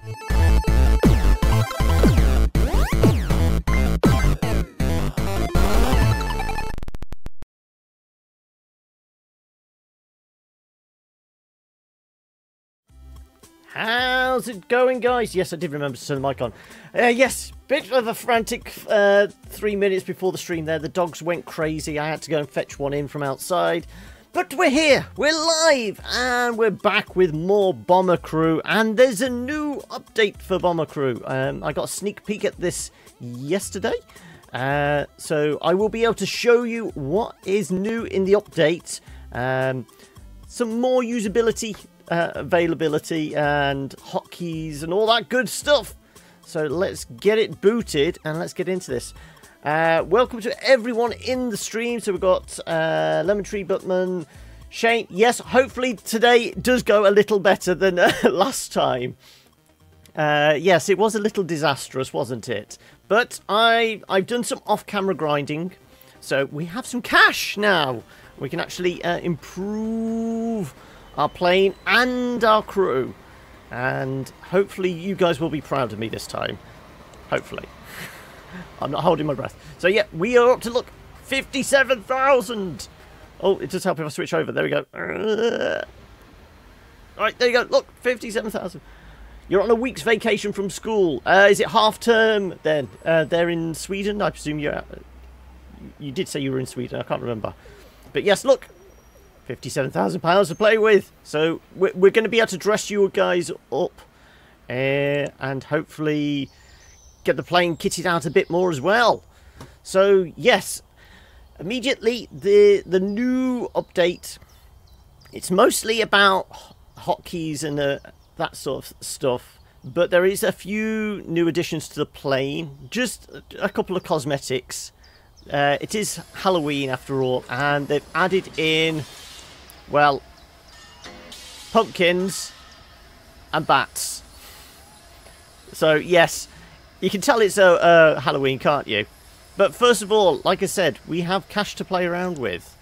How's it going, guys? Yes, I did remember to turn the mic on. Yes, bit of a frantic 3 minutes before the stream there. The dogs went crazy. I had to go and fetch one in from outside. But we're here, we're live, and we're back with more Bomber Crew. And there's a new update for Bomber Crew. I got a sneak peek at this yesterday. So I will be able to show you what is new in the update. Some more usability, availability, and hotkeys and all that good stuff. So let's get it booted and let's get into this. Welcome to everyone in the stream. So we've got Lemon Tree, Butman, Shane. Yes, hopefully today does go a little better than last time. Yes, it was a little disastrous, wasn't it? But I've done some off-camera grinding, so we have some cash now. We can actually improve our plane and our crew, and hopefully you guys will be proud of me this time. Hopefully. I'm not holding my breath. So yeah, we are up to, look, 57,000. Oh, it does help if I switch over. There we go. Alright, there you go. Look, 57,000. You're on a week's vacation from school. Is it half term then? They're in Sweden. I presume you're... You did say you were in Sweden. I can't remember. But yes, look. £57,000 to play with. So we're going to be able to dress you guys up. And hopefully get the plane kitted out a bit more as well. So yes, immediately the new update. It's mostly about hotkeys and that sort of stuff. But there is a few new additions to the plane. Just a couple of cosmetics. It is Halloween after all, and they've added in, well, pumpkins and bats. So yes, you can tell it's Halloween, can't you? But first of all, like I said, we have cash to play around with.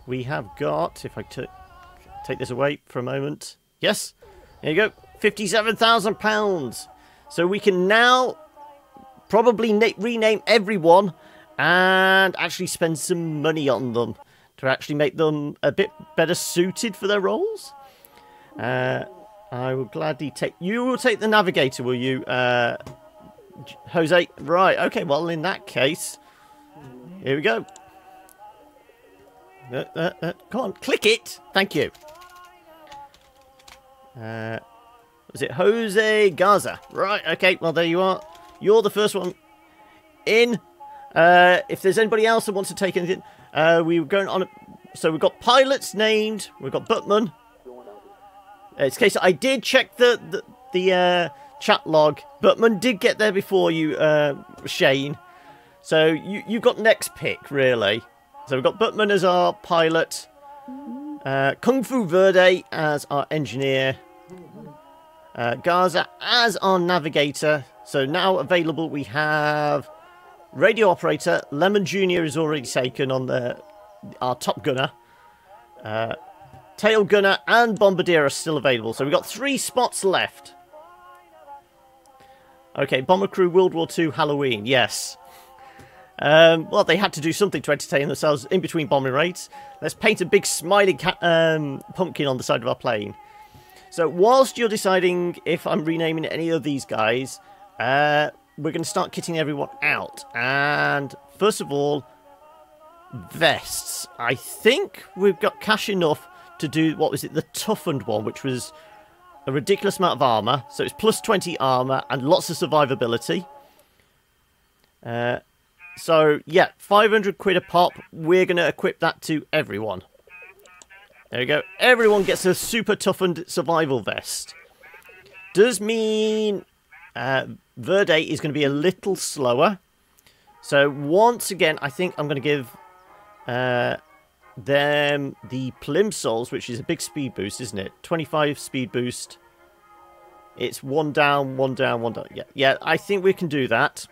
We have got, if I take this away for a moment, yes, there you go, £57,000. So we can now probably rename everyone and actually spend some money on them to actually make them a bit better suited for their roles. I will gladly take... You will take the navigator, will you, Jose? Right, okay, well, in that case, here we go. Come on, click it. Thank you. Was it Jose Garza? Right, okay, well, there you are. You're the first one in. If there's anybody else that wants to take anything, we were going on. So we've got pilots named. We've got Butman. It's case I did check the chat log. Butman did get there before you, Shane. So you got next pick really. So we've got Butman as our pilot, Kung Fu Verde as our engineer, Garza as our navigator. So now available we have radio operator. Lemon Jr. is already taken on our top gunner. Tail gunner and bombardier are still available. So we've got 3 spots left. Okay, Bomber Crew World War II Halloween. Yes. Well, they had to do something to entertain themselves in between bombing raids. Let's paint a big smiling pumpkin on the side of our plane. So whilst you're deciding if I'm renaming any of these guys, we're going to start kitting everyone out. And first of all, vests. I think we've got cash enough to do, what was it, the toughened one, which was a ridiculous amount of armour. So it's plus 20 armour and lots of survivability. So yeah, 500 quid a pop. We're going to equip that to everyone. There you go. Everyone gets a super toughened survival vest. Does mean Verde is going to be a little slower. So once again, I think I'm going to give them the Plimsolls, which is a big speed boost, isn't it? 25 speed boost. It's 1 down, 1 down, 1 down. Yeah, I think we can do that.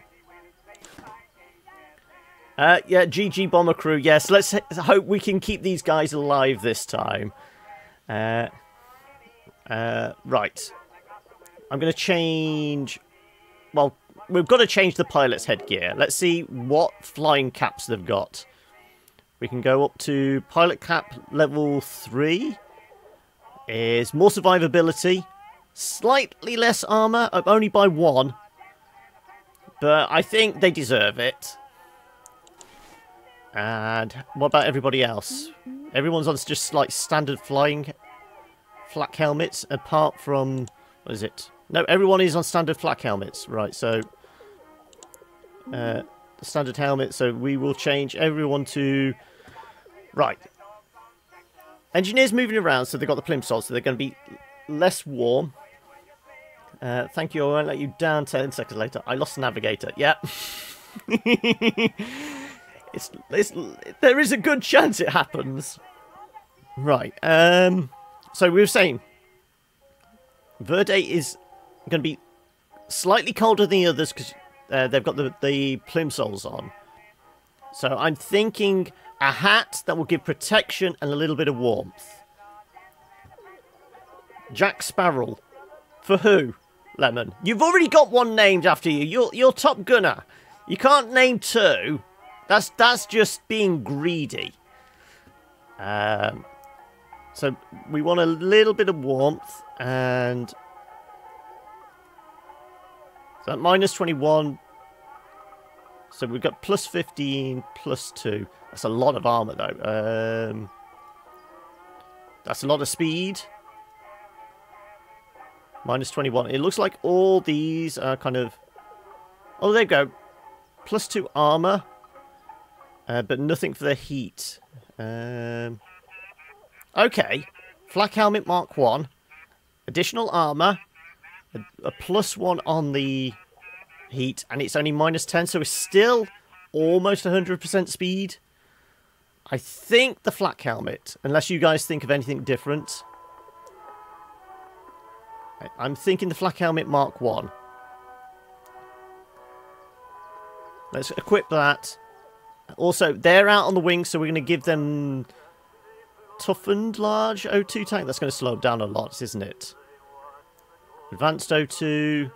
Yeah, GG Bomber Crew. Yes, let's hope we can keep these guys alive this time. Right. I'm going to change... Well, we've got to change the pilot's headgear. Let's see what flying caps they've got. We can go up to pilot cap level 3. Is more survivability. Slightly less armor, only by 1. But I think they deserve it. And what about everybody else? Everyone's on just like standard flying flak helmets, apart from... What is it? No, everyone is on standard flak helmets. Right, so... the standard helmet, so we will change everyone to... Right. Engineers moving around, so they've got the plimsolls, so they're going to be less warm. Thank you, I won't let you down 10 seconds later. I lost the navigator. Yep. There is a good chance it happens. Right. So we were saying Verde is going to be slightly colder than the others because they've got the plimsolls on. So I'm thinking a hat that will give protection and a little bit of warmth. Jack Sparrow. For who, Lemon? You've already got one named after you. You're top gunner. You can't name 2. That's just being greedy. So we want a little bit of warmth, and so at minus 21. So we've got plus 15, plus 2. That's a lot of armor, though. That's a lot of speed. Minus 21. It looks like all these are kind of... Oh, there you go. Plus 2 armor. But nothing for the heat. Okay. Flak helmet Mark 1. Additional armor. A plus 1 on the heat. And it's only minus 10. So it's still almost 100% speed. I think the flak helmet. Unless you guys think of anything different. I'm thinking the flak helmet Mark 1. Let's equip that. Also, they're out on the wing, so we're going to give them toughened large O2 tank. That's going to slow them down a lot, isn't it? Advanced O2.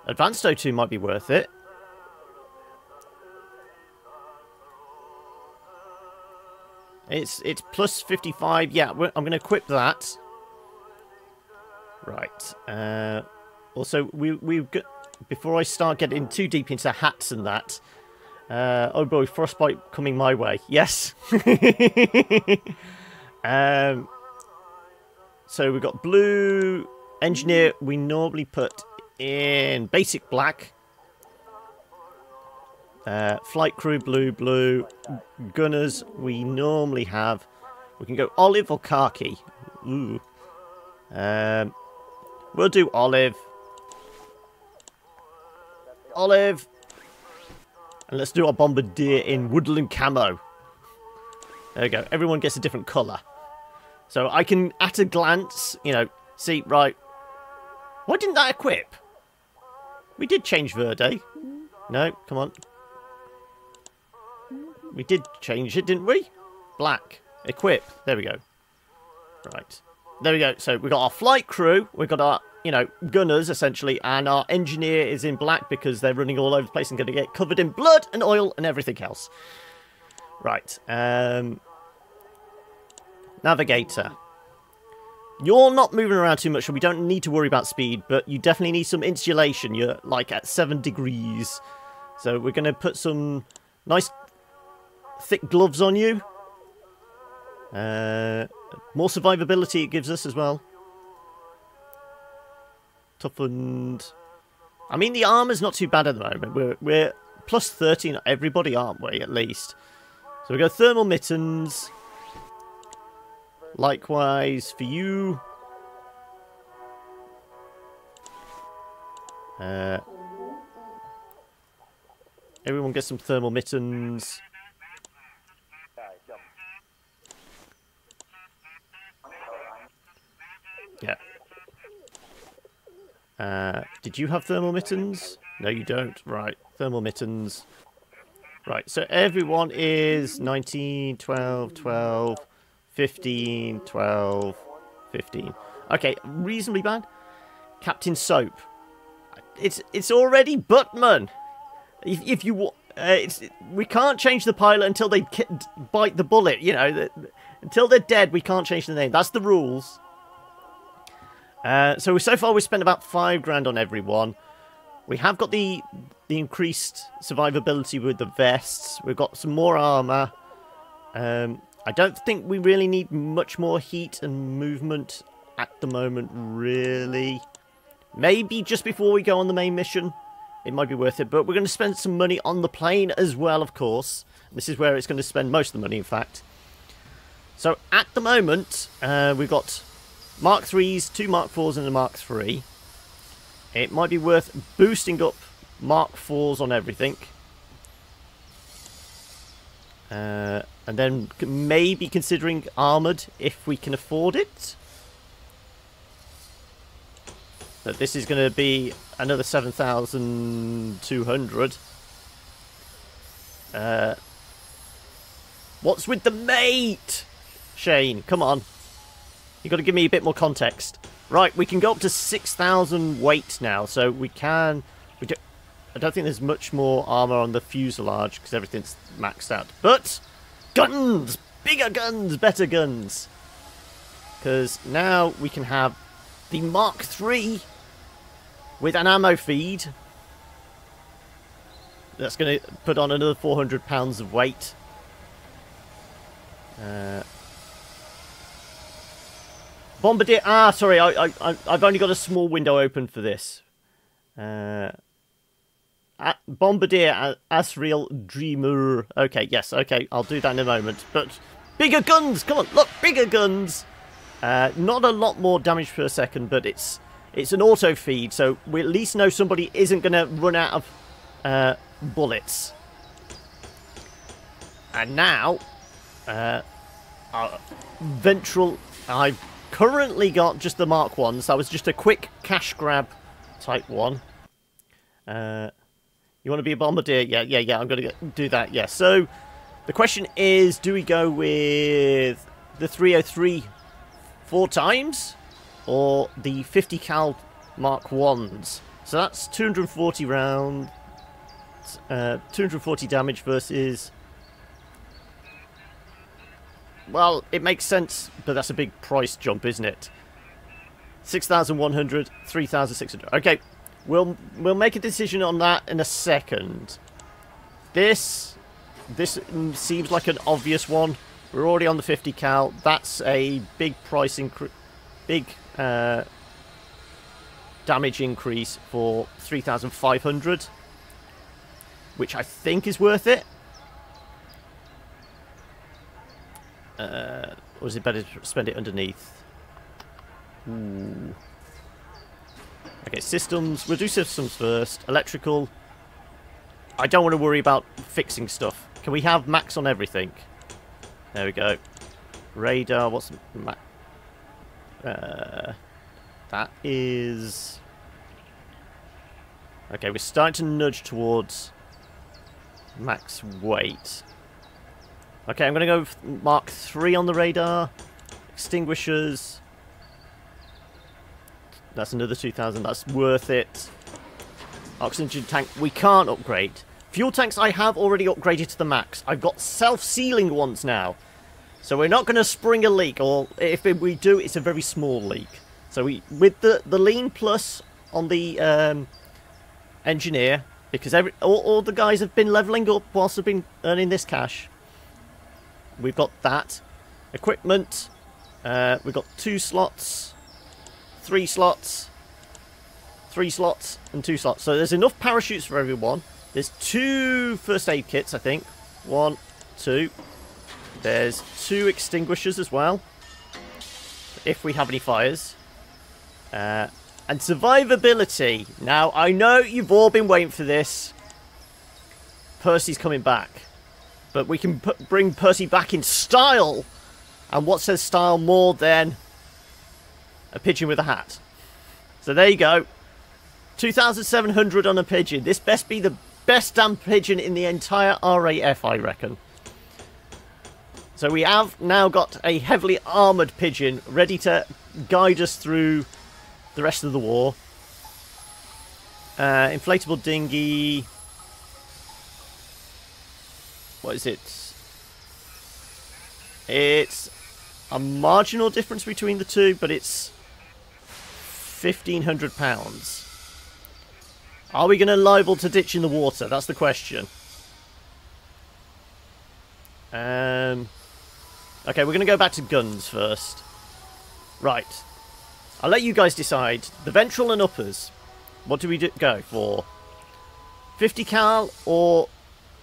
Advanced O2 might be worth it. It's plus 55. Yeah, I'm going to equip that. Right. Also, we've got... Before I start getting too deep into hats and that... oh boy, frostbite coming my way. Yes! So we've got blue... Engineer, we normally put in basic black. Flight crew, blue. Gunners, we normally have... We can go olive or khaki. Ooh. We'll do olive. Olive. And let's do our bombardier in woodland camo. There we go. Everyone gets a different colour. So I can, at a glance, you know, see, right. Why didn't that equip? We did change Verde. No, come on. We did change it, didn't we? Black. Equip. There we go. Right. There we go. So we've got our flight crew. We've got our, you know, gunners, essentially. And our engineer is in black because they're running all over the place and going to get covered in blood and oil and everything else. Right. Navigator. You're not moving around too much, so we don't need to worry about speed. But you definitely need some insulation. You're, like, at 7 degrees. So we're going to put some nice thick gloves on you. More survivability it gives us as well. Toughened. I mean, the armor's not too bad at the moment. We're plus 13 everybody, aren't we, at least? So we go thermal mittens. Likewise for you. Everyone gets some thermal mittens. Yeah. Did you have thermal mittens? No, you don't. Right. Thermal mittens. Right. So everyone is 19, 12, 12, 15, 12, 15. Okay, reasonably bad. Captain Soap. It's already Buttman. If you we can't change the pilot until they bite the bullet. You know, until they're dead, we can't change the name. That's the rules. So far we've spent about £5 on everyone. We have got the increased survivability with the vests. We've got some more armour. I don't think we really need much more heat and movement at the moment, really. Maybe just before we go on the main mission, it might be worth it. But we're going to spend some money on the plane as well, of course. This is where it's going to spend most of the money, in fact. So at the moment, we've got Mark 3s, 2 Mark 4s and a Mark 3. It might be worth boosting up Mark 4s on everything. And then maybe considering armoured if we can afford it. But this is going to be another 7,200. What's with the mate? Shane, come on. You've got to give me a bit more context. Right, we can go up to 6,000 weight now, so we can... I don't think there's much more armour on the fuselage, because everything's maxed out. But, guns! Bigger guns, better guns! Because now we can have the Mark III with an ammo feed. That's going to put on another 400 pounds of weight. Bombardier. Ah, sorry, I've only got a small window open for this. Bombardier Asriel Dreamer. Okay, yes, okay, I'll do that in a moment. But bigger guns! Come on, look, bigger guns! Not a lot more damage per second, but it's an auto feed, so we at least know somebody isn't going to run out of bullets. And now, ventral. I've currently got just the Mark 1s. That was just a quick cash grab type one. You want to be a bombardier? Yeah. I'm going to do that. Yeah. So the question is, do we go with the 303 4 times or the 50 cal Mark 1s? So that's 240 rounds, 240 damage versus... Well, it makes sense, but that's a big price jump, isn't it? 6,100, 3,600. Okay, we'll make a decision on that in a second. This seems like an obvious one. We're already on the 50 cal. That's a big price increase, big damage increase for 3,500, which I think is worth it. Or is it better to spend it underneath? Ooh. Okay, systems. We'll do systems first. Electrical. I don't want to worry about fixing stuff. Can we have max on everything? There we go. Radar. What's max? That is... Okay, we're starting to nudge towards max weight. Okay, I'm going to go with Mark 3 on the radar. Extinguishers. That's another 2,000. That's worth it. Oxygen tank. We can't upgrade. Fuel tanks I have already upgraded to the max. I've got self-sealing ones now. So we're not going to spring a leak. Or if we do, it's a very small leak. So with the lean plus on the engineer. Because all the guys have been levelling up whilst they've been earning this cash. We've got that. Equipment. We've got 2 slots. 3 slots. 3 slots. And 2 slots. So there's enough parachutes for everyone. There's 2 first aid kits, I think. 1, 2. There's 2 extinguishers as well. If we have any fires. And survivability. Now, I know you've all been waiting for this. Percy's coming back. But we can bring Percy back in style. And what says style more than a pigeon with a hat? So there you go. 2,700 on a pigeon. This best be the best damn pigeon in the entire RAF, I reckon. So we have now got a heavily armoured pigeon ready to guide us through the rest of the war. Inflatable dinghy. What is it? It's a marginal difference between the two, but it's £1,500. Are we going to liable to ditch in the water? That's the question. Okay, we're going to go back to guns first. Right. I'll let you guys decide. The ventral and uppers. What do we go for? 50 cal or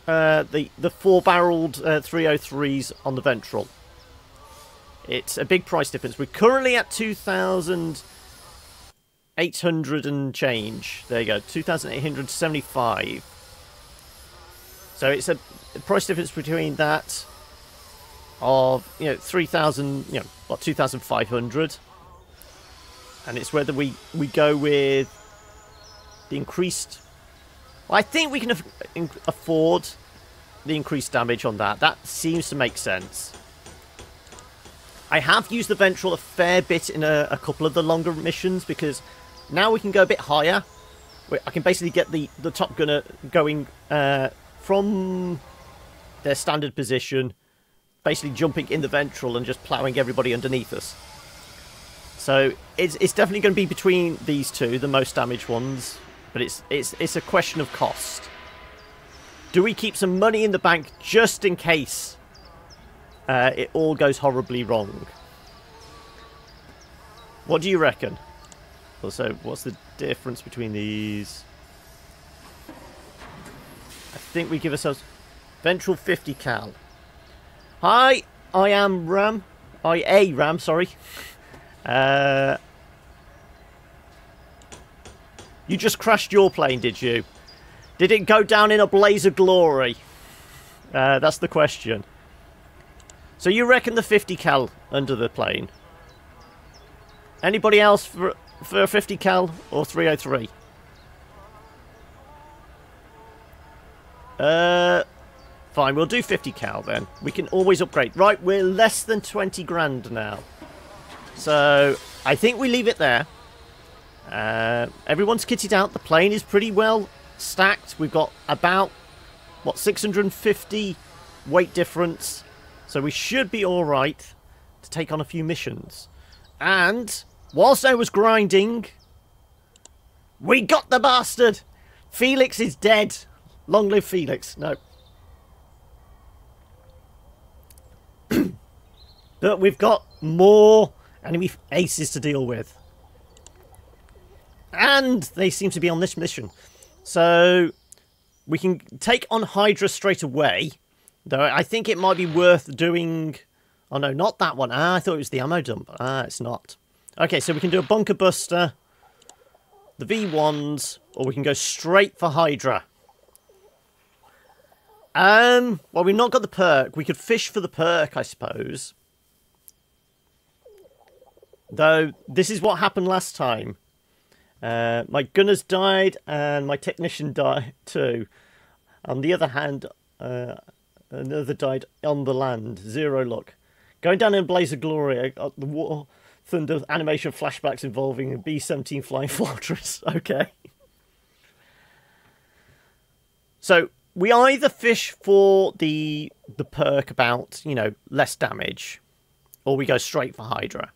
the 4-barreled 303s on the ventral? It's a big price difference. We're currently at 2,800 and change. There you go, 2,875. So it's a price difference between that of 3,000, 2,500, and it's whether we go with the increased. Well, I think we can afford the increased damage on that. That seems to make sense. I have used the ventral a fair bit in a couple of the longer missions because now we can go a bit higher. I can basically get the top gunner going from their standard position, basically jumping in the ventral and just ploughing everybody underneath us. So it's definitely going to be between these two, the most damaged ones, but it's a question of cost. Do we keep some money in the bank just in case it all goes horribly wrong? What do you reckon? Also, what's the difference between these? I think we give ourselves ventral 50 cal. Hi, I am Ram. Ram, sorry. You just crashed your plane, did you? Did it go down in a blaze of glory? That's the question. So you reckon the 50 cal under the plane? Anybody else for 50 cal or 303? Fine, we'll do 50 cal then. We can always upgrade. Right, we're less than 20 grand now. So I think we leave it there. Everyone's kitted out. The plane is pretty well stacked. We've got about, what, 650 weight difference. So we should be alright to take on a few missions. And whilst I was grinding, we got the bastard! Felix is dead. Long live Felix. No. But we've got more enemy aces to deal with. And they seem to be on this mission. So we can take on Hydra straight away. Though I think it might be worth doing... Oh no, not that one. I thought it was the ammo dump. It's not. Okay, so we can do a bunker buster, the V1s, or we can go straight for Hydra. Well, we've not got the perk. We could fish for the perk, I suppose. Though, this is what happened last time. My gunners died, and my technician died too. On the other hand, another died on the land. 0 luck. Going down in a blaze of glory, I got the War Thunder animation flashbacks involving a B-17 Flying Fortress. Okay. So, we either fish for the perk about, less damage, or we go straight for Hydra.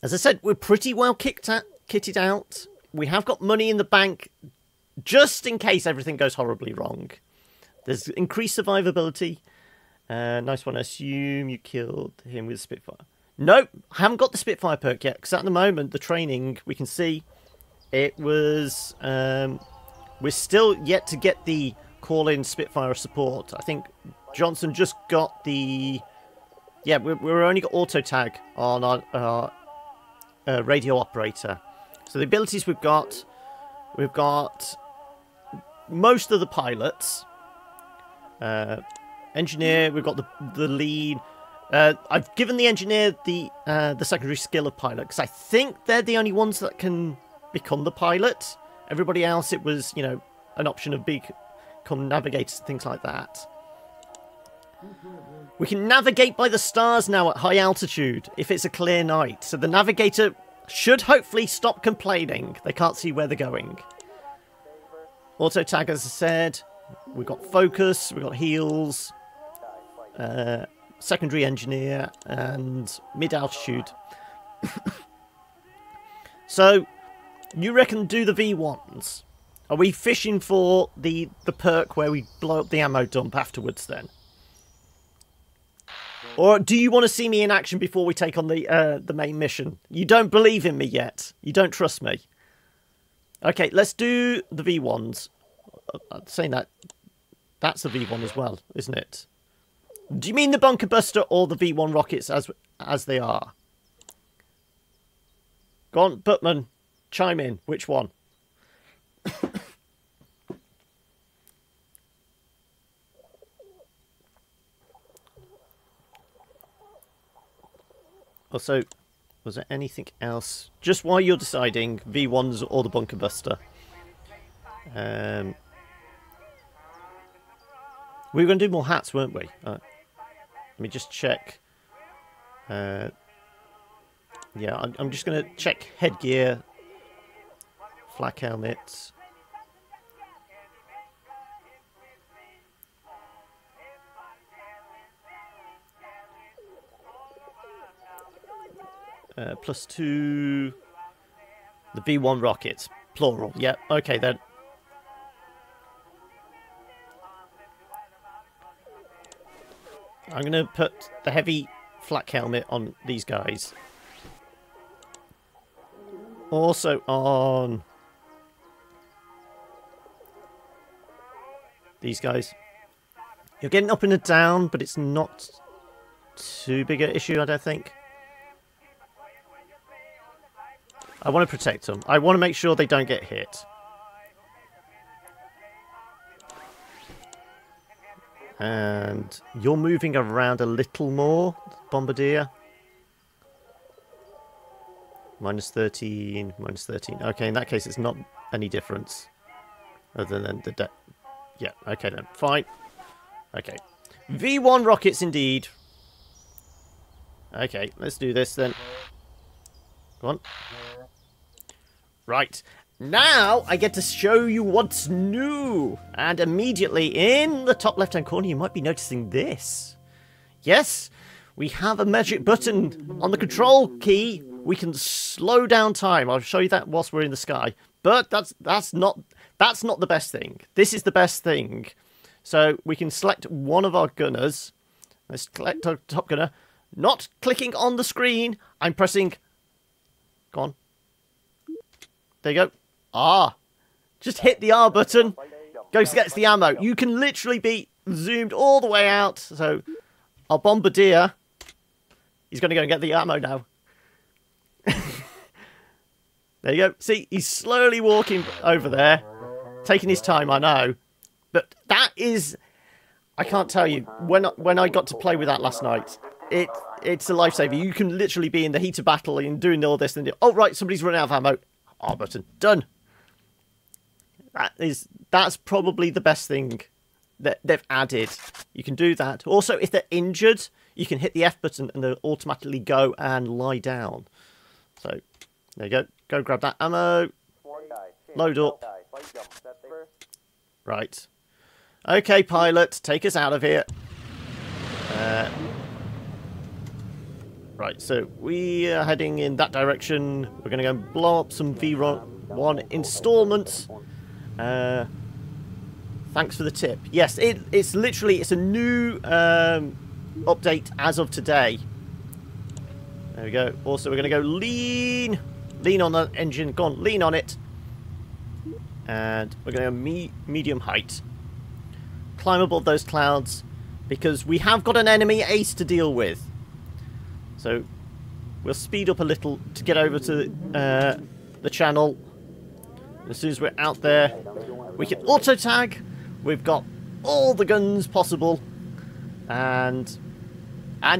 As I said, we're pretty well kitted out. We have got money in the bank just in case everything goes horribly wrong. There's increased survivability. Nice one. I assume you killed him with Spitfire. Nope, I haven't got the Spitfire perk yet, because at the moment, the training, we can see it was... we're still yet to get the call-in Spitfire support. I think Johnson just got the... Yeah, we're only got auto-tag on our radio operator. So the abilities we've got most of the pilots. Engineer, we've got the lead. I've given the engineer the secondary skill of pilot, because I think they're the only ones that can become the pilot. Everybody else, it was, an option of become navigators, things like that. We can navigate by the stars now at high altitude if it's a clear night. So the navigator should hopefully stop complaining. They can't see where they're going. Auto tag, as I said. We've got focus, we've got heals, secondary engineer, and mid-altitude. So, you reckon do the V1s? Are we fishing for the perk where we blow up the ammo dump afterwards then? Or do you want to see me in action before we take on the main mission? You don't believe in me yet. You don't trust me. Okay, let's do the V1s. Saying that, that's the V1 as well, isn't it? Do you mean the bunker buster or the V1 rockets as they are? Go on, Buttman, chime in. Which one? Also, was there anything else? Just while you're deciding, V1s or the bunker buster. We were going to do more hats, weren't we? Let me just check. Yeah, I'm just going to check headgear, flak helmets. +2. The V1 rockets, plural. Yep. Okay then. I'm going to put the heavy flak helmet on these guys. Also on these guys. You're getting up and a down, but it's not too big an issue, I don't think. I want to protect them. I want to make sure they don't get hit. And you're moving around a little more, Bombardier. -13, -13. Okay, in that case, it's not any difference. Other than the... Yeah, okay then. Fine. Okay. V1 rockets indeed. Okay, let's do this then. Go on. Right. Now, I get to show you what's new. And immediately, in the top left-hand corner, you might be noticing this. Yes, we have a magic button on the control key. We can slow down time. I'll show you that whilst we're in the sky. But that's not the best thing. This is the best thing. So, we can select one of our gunners. Let's select our top gunner. Not clicking on the screen. I'm pressing... Go on. There you go. Ah, just hit the R button, goes gets the ammo. You can literally be zoomed all the way out. So our Bombardier, he's going to go and get the ammo now. There you go. See, he's slowly walking over there, taking his time, I know. But that is, I can't tell you, when I got to play with that last night, it's a lifesaver. You can literally be in the heat of battle and doing all this and, oh right, somebody's run out of ammo. R button, done. That's probably the best thing that they've added. You can do that. Also, if they're injured, you can hit the F button and they'll automatically go and lie down. So, there you go. Go grab that ammo. Load up. Right. Okay, pilot, take us out of here. Right, so we are heading in that direction. We're going to go and blow up some V1 installments. Thanks for the tip. Yes, it's literally, it's a new update as of today. There we go. Also, we're going to go lean on the engine. Go on, lean on it. And we're going to go medium height. Climb above those clouds because we have got an enemy ace to deal with. So we'll speed up a little to get over to the channel. As soon as we're out there, we can auto tag. We've got all the guns possible, and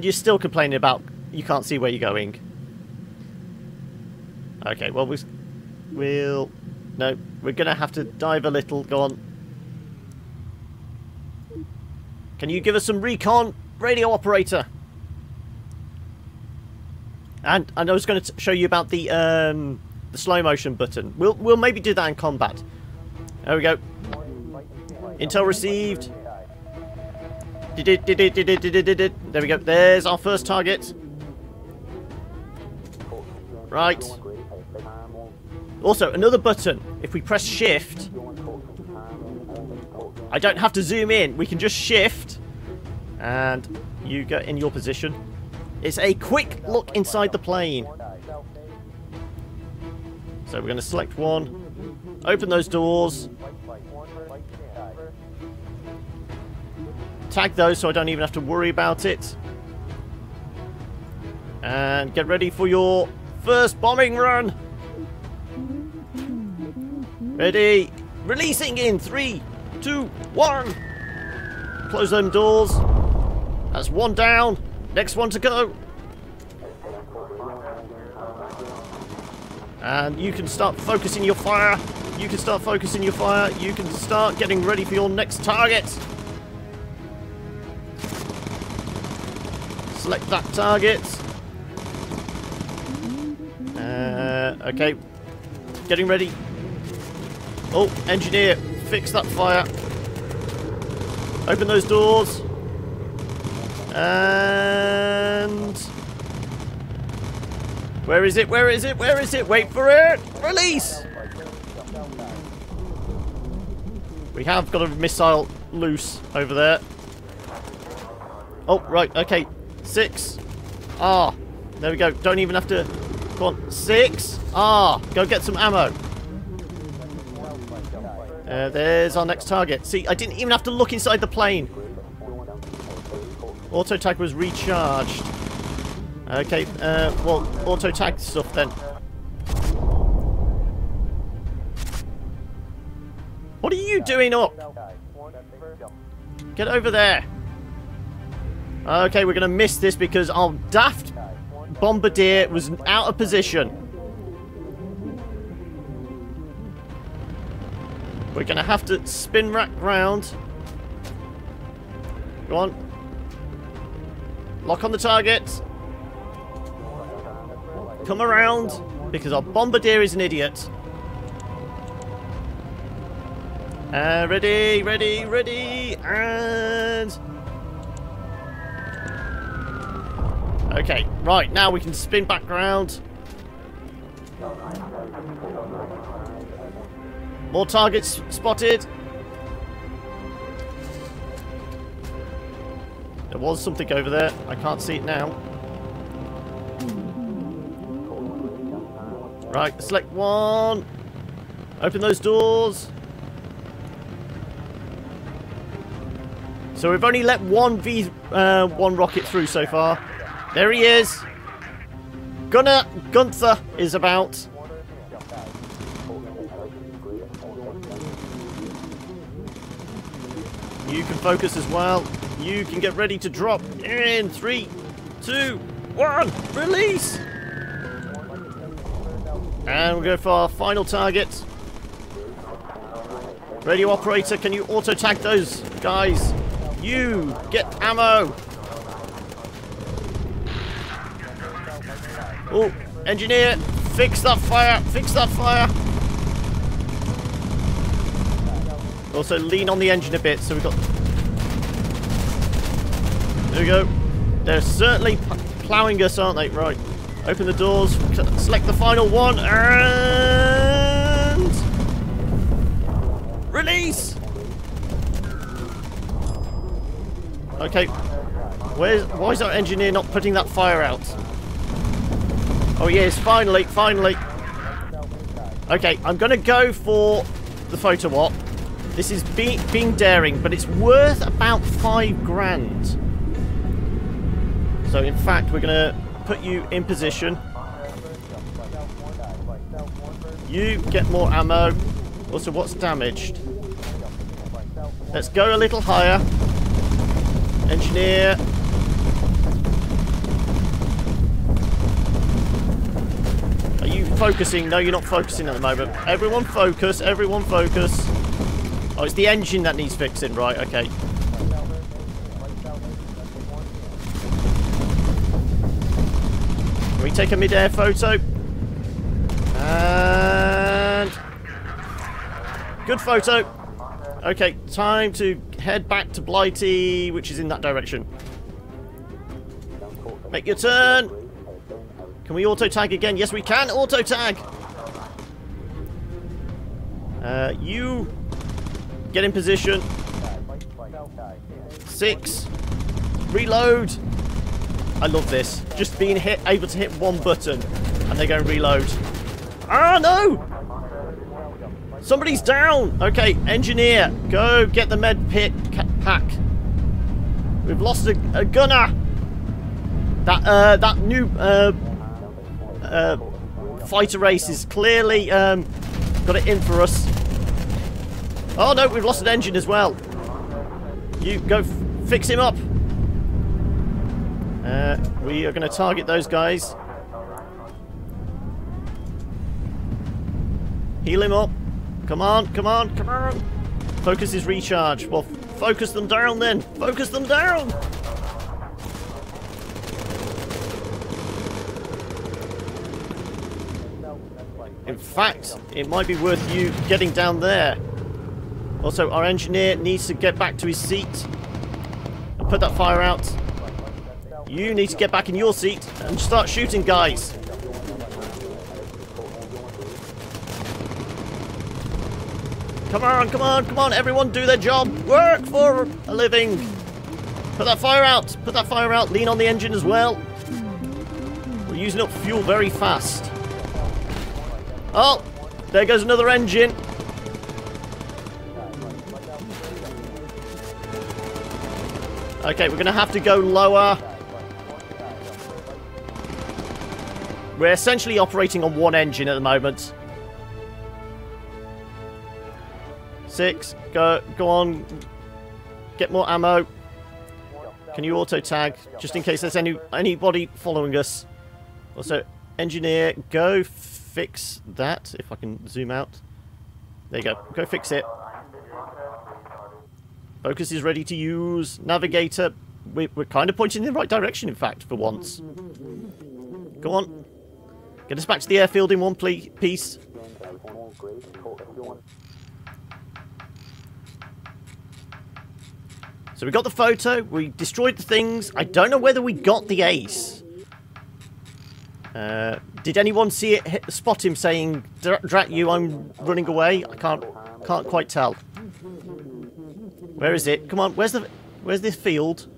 you're still complaining about you can't see where you're going. Okay, well no, we're gonna have to dive a little. Go on. Can you give us some recon? radio operator. And I was going to show you about the slow motion button. We'll maybe do that in combat. There we go. Intel received. There we go. There's our first target. Right. Also, another button. If we press shift, I don't have to zoom in. We can just shift, and you get in your position. It's a quick look inside the plane. So we're going to select one, open those doors, tag those so I don't even have to worry about it, and get ready for your first bombing run. Ready, releasing in 3, 2, 1. Close them doors. That's one down. Next one to go. And you can start focusing your fire. You can start focusing your fire. You can start getting ready for your next target. Select that target. Okay. Getting ready. Oh, engineer, fix that fire. Open those doors. And... where is it? Where is it? Where is it? Wait for it! Release! We have got a missile loose over there. Oh, right, okay. 6. Ah, there we go. Don't even have to... Come on, 6. Ah, go get some ammo. There's our next target. See, I didn't even have to look inside the plane. Auto tag was recharged. Okay, well, auto tag stuff then. What are you doing up? Get over there. Okay, we're going to miss this because our daft bombardier was out of position. We're going to have to spin rack round. Go on. Lock on the target. Come around, because our bombardier is an idiot. Ready, ready, ready, and... okay, right, now we can spin back round. More targets spotted. There was something over there. I can't see it now. Right, select one. Open those doors. So we've only let one rocket through so far. There he is. Gunther is about. You can focus as well. You can get ready to drop in 3, 2, 1. Release. And we'll go for our final target. Radio operator, can you auto tag those guys? You get ammo. Oh, engineer, fix that fire. Fix that fire. Also, lean on the engine a bit, so we've got... there we go. They're certainly ploughing us, aren't they? Right. Open the doors. Select the final one. And... release! Okay. Why is our engineer not putting that fire out? Oh, yes. Finally. Finally. Okay, I'm going to go for the photo op. This is being daring, but it's worth about 5 grand. So, in fact, we're going to put you in position. You get more ammo. Also, what's damaged? Let's go a little higher. Engineer. Are you focusing? No, you're not focusing at the moment. Everyone focus. Everyone focus. Oh, it's the engine that needs fixing. Right, okay. take a mid-air photo. And... good photo. Okay, time to head back to Blighty, which is in that direction. Make your turn. Can we auto-tag again? Yes, we can auto-tag. You get in position. 6. Reload. I love this. Just being able to hit one button and they go and reload. Ah, no! Somebody's down. Okay, engineer, go get the med pack. We've lost a gunner. That new fighter race is clearly got it in for us. Oh no, we've lost an engine as well. You go fix him up. We are going to target those guys. Heal him up. Come on, come on, come on. Focus his recharge. Well, focus them down then. Focus them down. In fact, it might be worth you getting down there. Also, our engineer needs to get back to his seat and put that fire out. You need to get back in your seat and start shooting, guys. Come on, come on, come on, everyone do their job. Work for a living. Put that fire out. Put that fire out. Lean on the engine as well. We're using up fuel very fast. Oh, there goes another engine. Okay, we're going to have to go lower. We're essentially operating on one engine at the moment. 6, go on. Get more ammo. Can you auto tag just in case there's anybody following us? Also, engineer, go fix that. If I can zoom out. There you go. Go fix it. Focus is ready to use. Navigator. We're kind of pointing in the right direction, in fact, for once. Go on. Get us back to the airfield in one piece. So we got the photo. We destroyed the things. I don't know whether we got the ace. Did anyone see it? Spot him saying, "Drat you, I'm running away." I can't quite tell. Where is it? Come on, where's this field?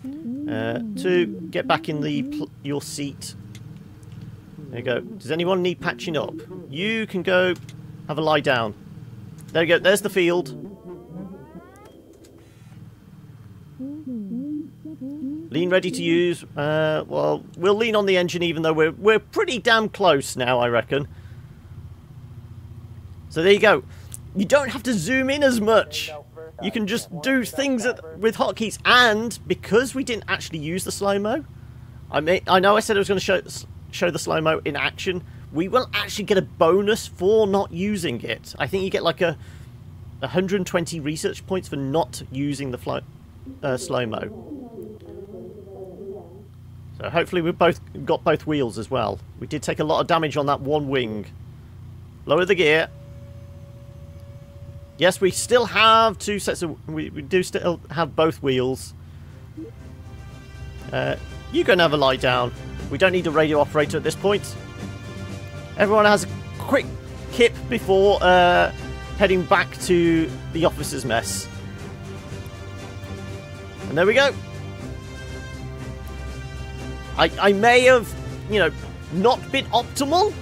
To get back in your seat. There you go. Does anyone need patching up? You can go have a lie down. There you go. There's the field. Lean ready to use. Well, we'll lean on the engine even though we're pretty damn close now, I reckon. So there you go. You don't have to zoom in as much. You can just do things with hotkeys. And because we didn't actually use the slow-mo, I know I said I was going to show the slow-mo in action. We will actually get a bonus for not using it. I think you get like 120 research points for not using the slow-mo. So hopefully we've got both wheels as well. We did take a lot of damage on that one wing. Lower the gear. Yes, we still have two sets of... We do still have both wheels. You go and have a lie down. We don't need a radio operator at this point. Everyone has a quick kip before heading back to the officer's mess. And there we go. I may have, not been optimal,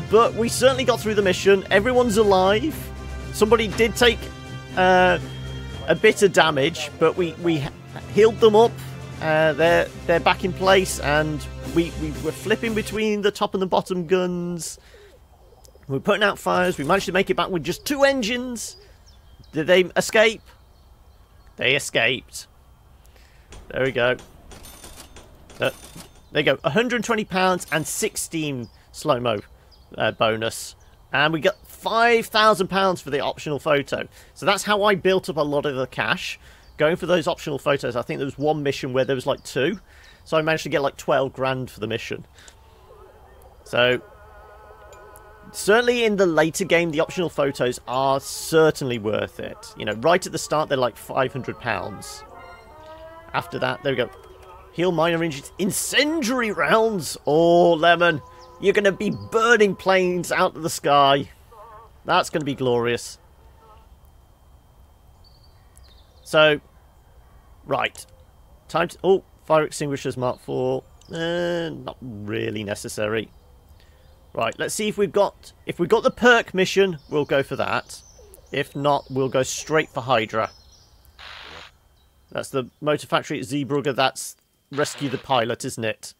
but we certainly got through the mission. Everyone's alive. Somebody did take a bit of damage, but we healed them up. They're back in place, and we were flipping between the top and the bottom guns. We're putting out fires. We managed to make it back with just 2 engines. Did they escape? They escaped. There we go. There you go. £120 and 16 slow-mo bonus. And we got £5,000 for the optional photo. So that's how I built up a lot of the cash. going for those optional photos. I think there was one mission where there was like 2. So I managed to get like 12 grand for the mission. So, certainly in the later game, the optional photos are certainly worth it. You know, right at the start, they're like £500. After that, there we go. Heal minor injuries. Incendiary rounds! Oh, Lemon. You're going to be burning planes out of the sky. That's going to be glorious. So, right. Time to... Oh, fire extinguishers Mark 4. Not really necessary. Right, let's see if we've got... If we've got the perk mission, we'll go for that. If not, we'll go straight for Hydra. That's the motor factory at Zeebrugge. That's rescue the pilot, isn't it?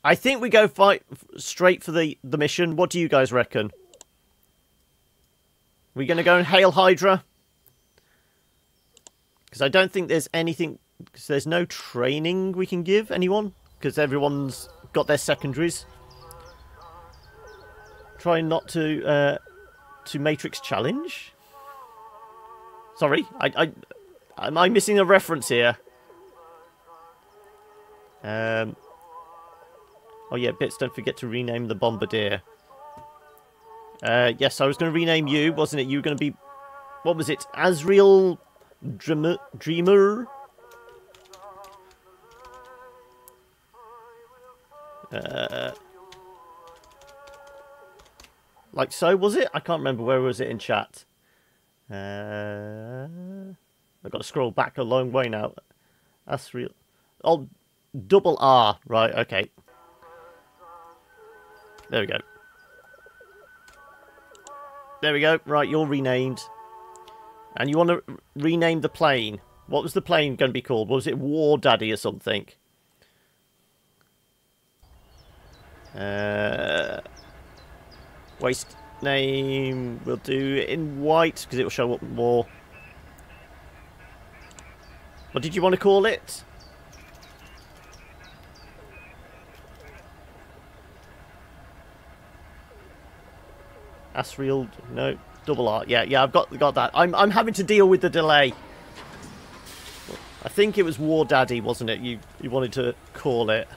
I think we go straight for the mission. What do you guys reckon? We're going to go and hail Hydra? Because I don't think there's anything... Because there's no training we can give anyone. Because everyone's got their secondaries. Try not to Matrix challenge? Sorry, am I missing a reference here? Oh yeah, Bits, don't forget to rename the Bombardier. Yes, I was going to rename you, wasn't it? You were going to be... What was it? Azrael Dreamer? Like so, was it? I can't remember. Where was it in chat? I've got to scroll back a long way now. Azrael... Oh, double R. Right, okay. There we go. There we go. Right, you're renamed. And you want to rename the plane. What was the plane going to be called? Was it War Daddy or something? Waste name. We'll do it in white because it will show up more. What did you want to call it? Asriel, no, double R. Yeah, I've got that. I'm having to deal with the delay. I think it was War Daddy, wasn't it? You wanted to call it.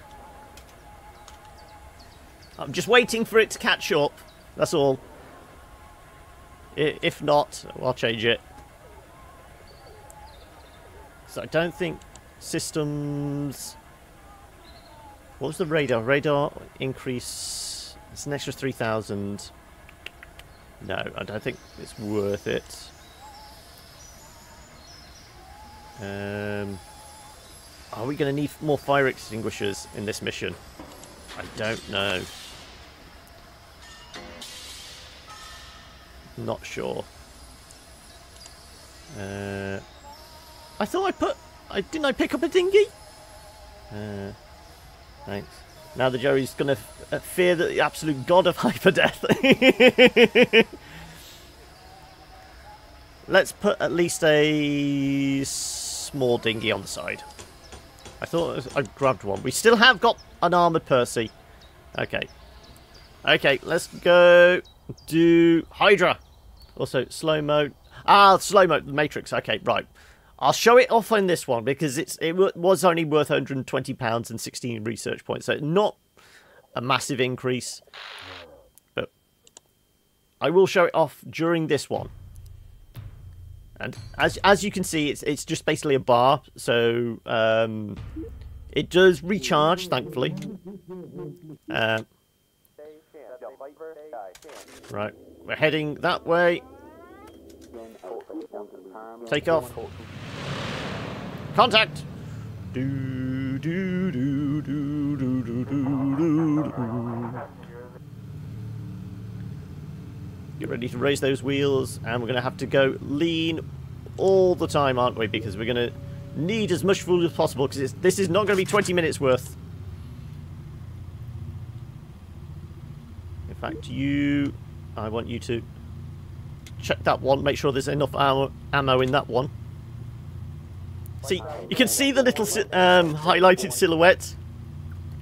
I'm just waiting for it to catch up. That's all. If not, I'll change it. So I don't think systems... What was the radar? Radar increase... It's an extra 3,000. No, I don't think it's worth it. Are we going to need more fire extinguishers in this mission? I don't know. Not sure. I thought didn't I pick up a dinghy? Thanks. Now the Joey's going to fear the absolute god of hyperdeath. Let's put at least a small dinghy on the side. I thought I grabbed one. We still have got an armoured Percy. Okay. Okay, let's go do Hydra. Also, slow-mo. Slow-mo, the Matrix. Okay, right. I'll show it off on this one because it was only worth £120 and 16 research points. So not a massive increase. But I will show it off during this one. And as you can see, it's just basically a bar. So it does recharge, thankfully. Right, we're heading that way. Take off. Contact. Do do do do do do do do. Get ready to raise those wheels, and we're going to have to go lean all the time, aren't we? Because we're going to need as much fuel as possible, because this is not going to be 20 minutes worth. In fact, I want you to check that one, make sure there's enough ammo in that one. See, you can see the little highlighted silhouette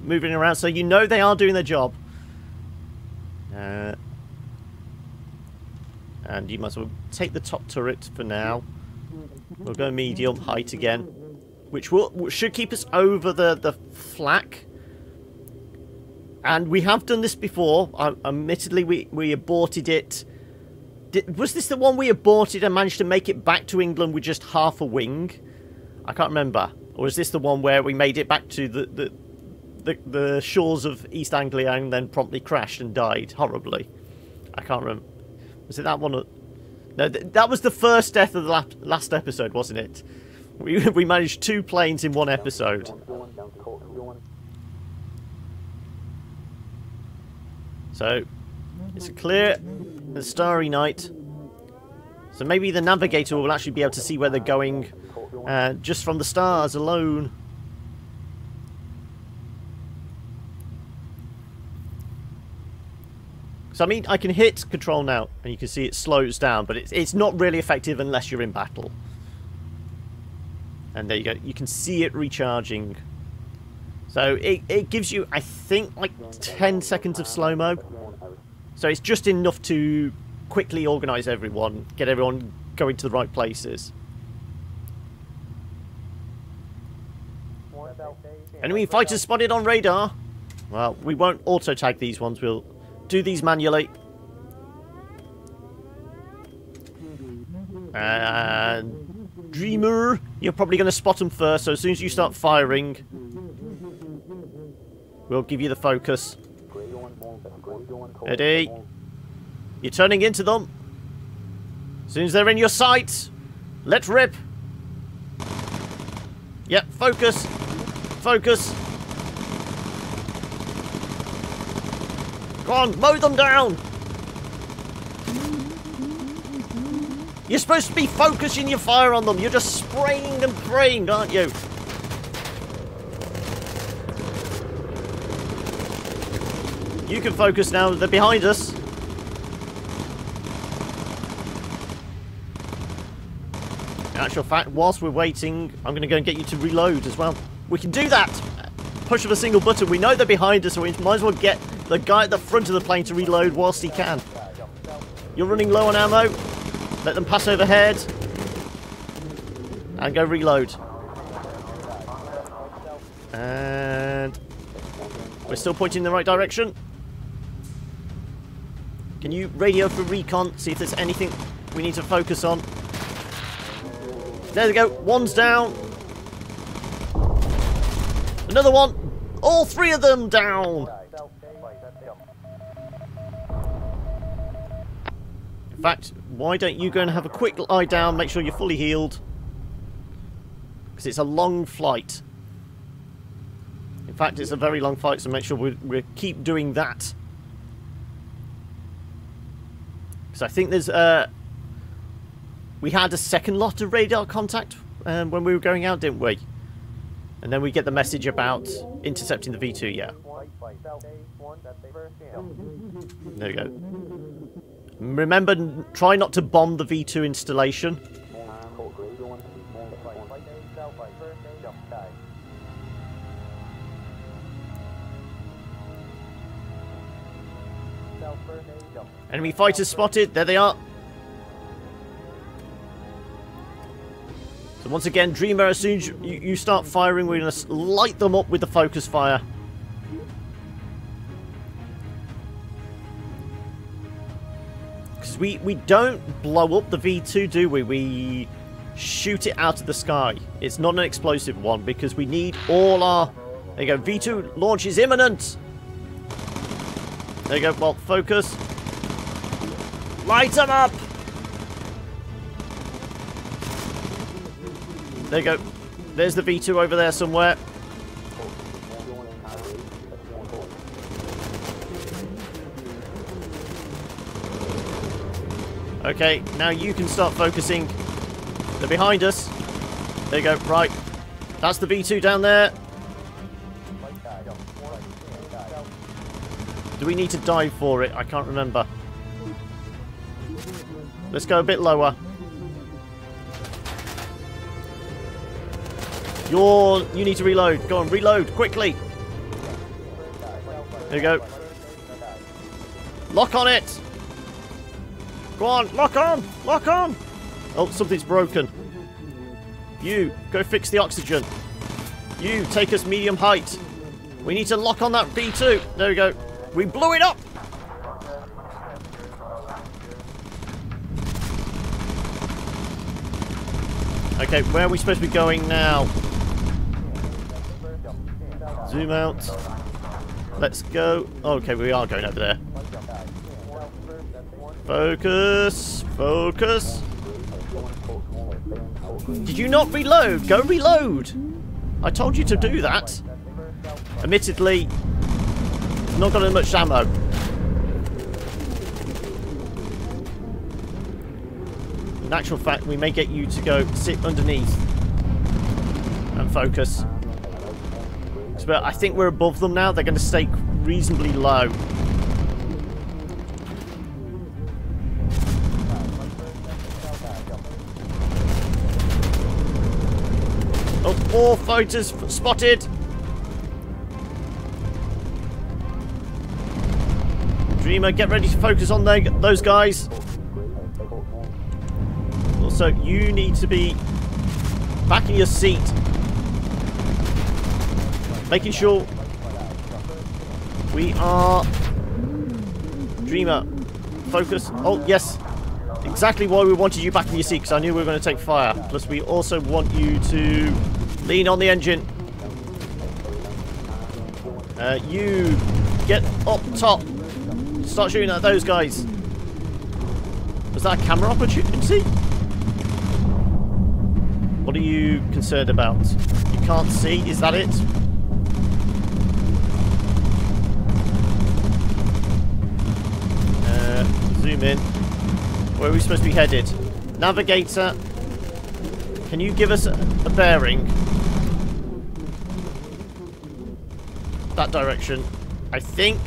moving around, so you know they are doing their job. And you might as well take the top turret for now. We'll go medium height again, which should keep us over the flak. And we have done this before. Admittedly, we aborted it. Was this the one we aborted and managed to make it back to England with just half a wing? I can't remember. Or is this the one where we made it back to the shores of East Anglia and then promptly crashed and died horribly? I can't remember. Was it that one? No, that was the first death of the last episode, wasn't it? We managed 2 planes in one episode. So, it's a clear and starry night. So maybe the navigator will actually be able to see where they're going just from the stars alone. So, I mean, I can hit control now, and you can see it slows down, but it's not really effective unless you're in battle. And there you go. You can see it recharging. So it gives you, I think, like 10 seconds of slow-mo. So it's just enough to quickly organise everyone, get everyone going to the right places. Enemy fighters spotted on radar. Well, we won't auto-tag these ones. We'll do these manually. And Dreamer, you're probably going to spot them first, so as soon as you start firing, we'll give you the focus. Ready? You're turning into them. As soon as they're in your sight, let's rip. Yep, focus. Focus. Go on, mow them down. You're supposed to be focusing your fire on them. You're just spraying and praying, aren't you? You can focus now. They're behind us. In actual fact, whilst we're waiting, I'm going to go and get you to reload as well. We can do that. Push of a single button. We know they're behind us, so we might as well get the guy at the front of the plane to reload whilst he can. You're running low on ammo. Let them pass overhead. And go reload. And we're still pointing in the right direction. Can you radio for recon? See if there's anything we need to focus on. There we go. One's down. Another one. All 3 of them down. In fact, why don't you go and have a quick lie down, make sure you're fully healed. Because it's a long flight. In fact, it's a very long flight, so make sure we keep doing that. Because I think there's... we had a second lot of radar contact when we were going out, didn't we? And then we get the message about intercepting the V2, yeah. There we go. Remember, try not to bomb the V2 installation. Enemy fighters spotted. There they are. So once again, Dreamer, as soon as you start firing, we're going to light them up with the focus fire. Because we don't blow up the V2, do we? We shoot it out of the sky. It's not an explosive one because we need all our... There you go. V2 launch is imminent. There you go. Well, focus. Light them up. There you go. There's the V2 over there somewhere. Okay, now you can start focusing. They're behind us. There you go. Right. That's the V2 down there. Do we need to dive for it? I can't remember. Let's go a bit lower. You need to reload. Go on, reload quickly. There you go. Lock on it. Go on, lock on, lock on. Oh, something's broken. You, go fix the oxygen. You, take us medium height. We need to lock on that B2. There we go. We blew it up! Okay, where are we supposed to be going now? Zoom out. Let's go. Okay, we are going over there. Focus. Focus. Did you not reload? Go reload. I told you to do that. Admittedly, not got as much ammo. In actual fact, we may get you to go sit underneath and focus. But I think we're above them now. They're going to stay reasonably low. Oh, more fighters spotted. Dreamer, get ready to focus on those guys. Also, you need to be back in your seat. Making sure we are... Dreamer, focus. Oh, yes. Exactly why we wanted you back in your seat, because I knew we were going to take fire. Plus, we also want you to lean on the engine. You get up top. Start shooting at those guys. Was that a camera opportunity? What are you concerned about? You can't see? Is that it? Zoom in. Where are we supposed to be headed? Navigator. Can you give us a bearing? That direction. I think.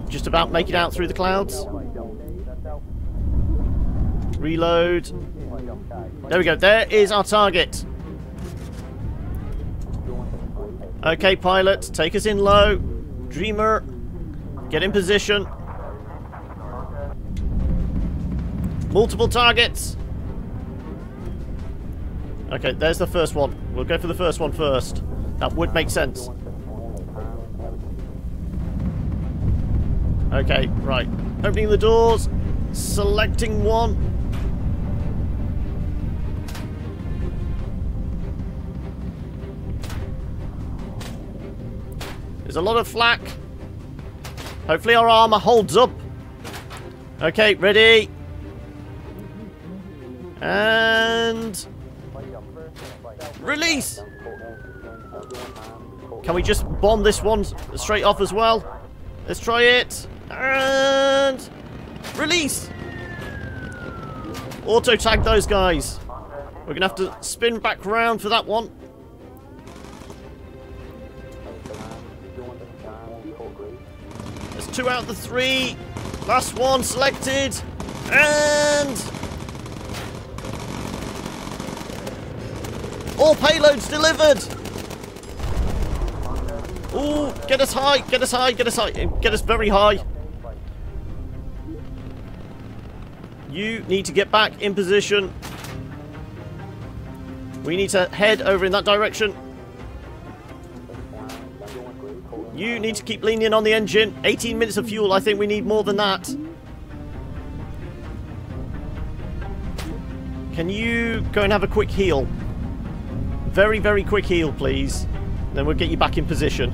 Just about make it out through the clouds. Reload. There we go. There is our target. Okay, pilot. Take us in low. Dreamer. Get in position. Multiple targets. Okay, there's the first one. We'll go for the first one first. That would make sense. Okay, right. Opening the doors. Selecting one. There's a lot of flak. Hopefully our armor holds up. Okay, ready. And... release! Can we just bomb this one straight off as well? Let's try it. And... release! Auto-tag those guys. We're going to have to spin back around for that one. There's 2 out of the 3. Last one selected. And... all payloads delivered! Ooh, get us high, get us high, get us high, get us very high. You need to get back in position. We need to head over in that direction. You need to keep leaning on the engine. 18 minutes of fuel, I think we need more than that. Can you go and have a quick heal? Very, very quick heal, please. Then we'll get you back in position.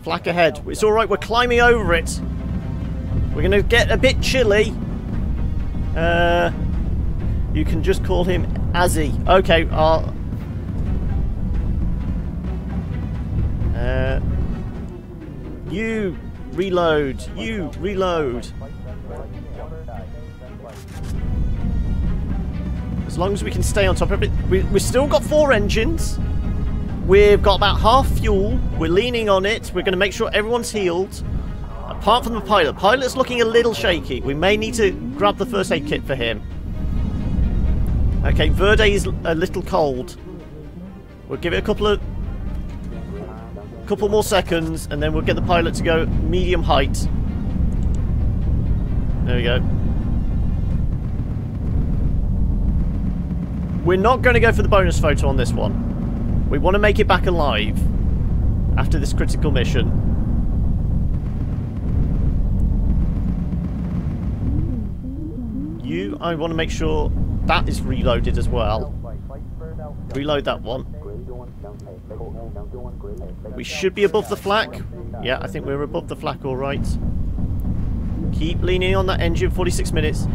Flak ahead. It's alright, we're climbing over it. We're going to get a bit chilly. You can just call him Azzy. Okay, you reload. You reload. As long as we can stay on top of it. We've still got 4 engines. We've got about half fuel. We're leaning on it. We're going to make sure everyone's healed. Apart from the pilot. Pilot's looking a little shaky. We may need to grab the first aid kit for him. Okay, Verde is a little cold. We'll give it a couple more seconds, and then we'll get the pilot to go medium height. There we go. we're not going to go for the bonus photo on this one. We want to make it back alive after this critical mission. I want to make sure that is reloaded as well. Reload that one. We should be above the flak. Yeah, I think we're above the flak, all right. Keep leaning on that engine, 46 minutes.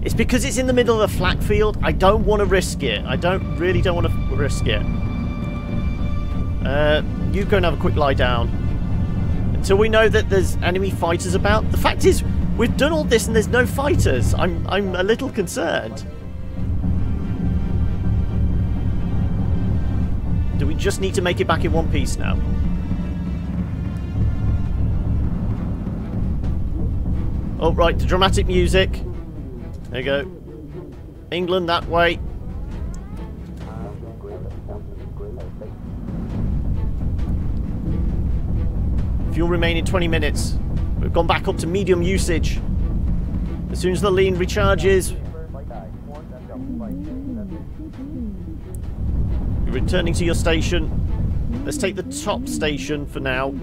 It's because it's in the middle of a flak field. I don't want to risk it. Really don't want to risk it. You go and have a quick lie down. Until we know that there's enemy fighters about. The fact is, we've done all this and there's no fighters. I'm a little concerned. Do we just need to make it back in one piece now? Oh, right, the dramatic music. There you go. England that way. Fuel remaining 20 minutes. We've gone back up to medium usage. As soon as the lean recharges, you're returning to your station. Let's take the top station for now.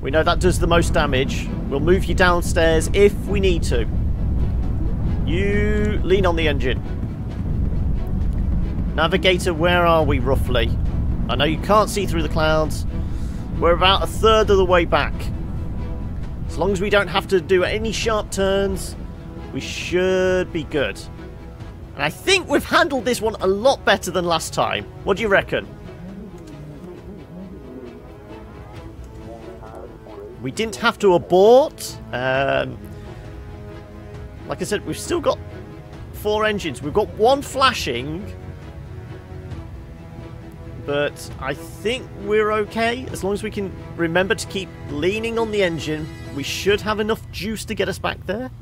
We know that does the most damage. We'll move you downstairs if we need to. You lean on the engine. Navigator, where are we roughly? I know you can't see through the clouds. We're about a third of the way back. As long as we don't have to do any sharp turns, we should be good. And I think we've handled this one a lot better than last time. What do you reckon? We didn't have to abort. Like I said, we've still got 4 engines. We've got 1 flashing. But I think we're okay. As long as we can remember to keep leaning on the engine, we should have enough juice to get us back there.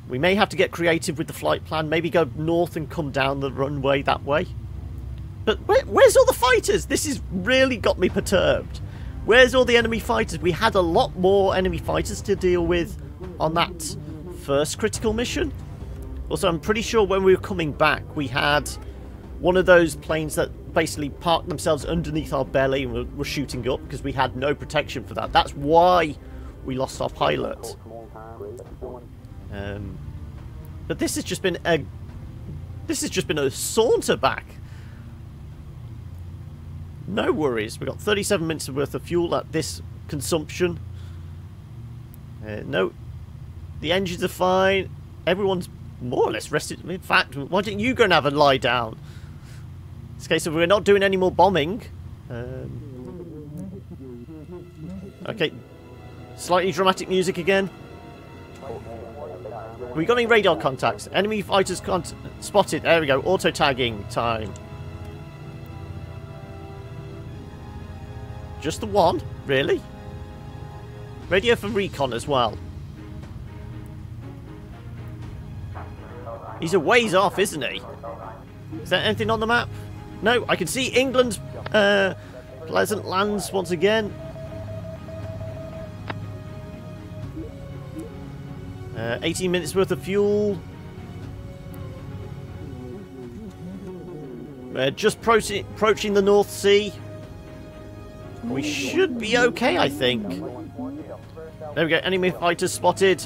We may have to get creative with the flight plan. Maybe go north and come down the runway that way. But where's all the fighters? This has really got me perturbed. Where's all the enemy fighters? We had a lot more enemy fighters to deal with on that first critical mission. Also, I'm pretty sure when we were coming back, we had one of those planes that basically parked themselves underneath our belly and were shooting up because we had no protection for that. That's why we lost our pilot. But this has just been a saunter back. No worries. We've got 37 minutes worth of fuel at this consumption. No, the engines are fine. Everyone's more or less rested. In fact, why don't you go and have a lie down? It's a case of we're not doing any more bombing. Okay, slightly dramatic music again. We got any radar contacts? Enemy fighters spotted. There we go. Auto tagging time. Just the one, really? Radio for recon as well. He's a ways off, isn't he? Is there anything on the map? No, I can see England pleasant lands once again. 18 minutes worth of fuel. We're just approaching the North Sea. We should be okay, I think. There we go. Enemy fighters spotted.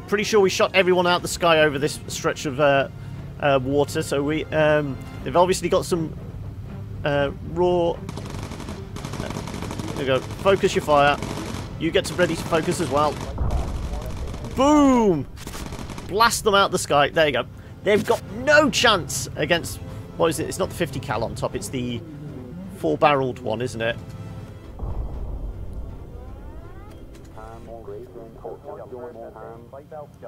Pretty sure we shot everyone out the sky over this stretch of water. So we they've obviously got some raw. There we go. Focus your fire. You get ready to focus as well. Boom! Blast them out the sky. There you go. They've got no chance against. What is it? It's not the 50 cal on top. It's the 4-barreled one, isn't it?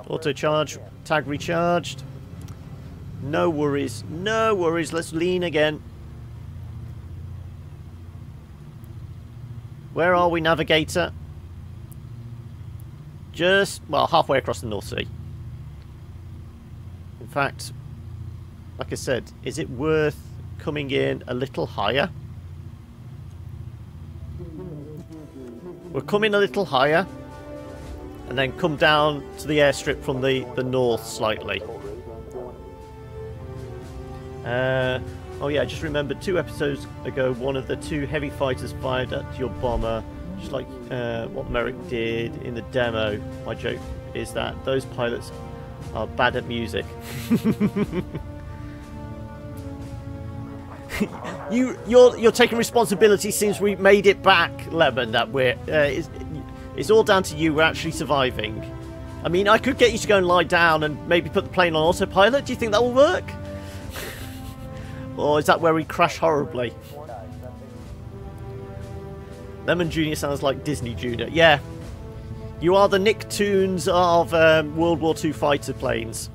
Auto charge. Tag recharged. No worries. No worries. Let's lean again. Where are we, navigator? Just, well, halfway across the North Sea. In fact, like I said, is it worth coming in a little higher? We're coming a little higher. and then come down to the airstrip from the north slightly. Oh yeah, I just remembered 2 episodes ago, one of the 2 heavy fighters fired at your bomber, just like what Merrick did in the demo. My joke is that those pilots are bad at music. You're taking responsibility since we made it back, Lemon. That it's all down to you. We're actually surviving. I mean, I could get you to go and lie down and maybe put the plane on autopilot. Do you think that will work? Or is that where we crash horribly? Lemon Jr. sounds like Disney Jr. Yeah. You are the Nicktoons of World War II fighter planes.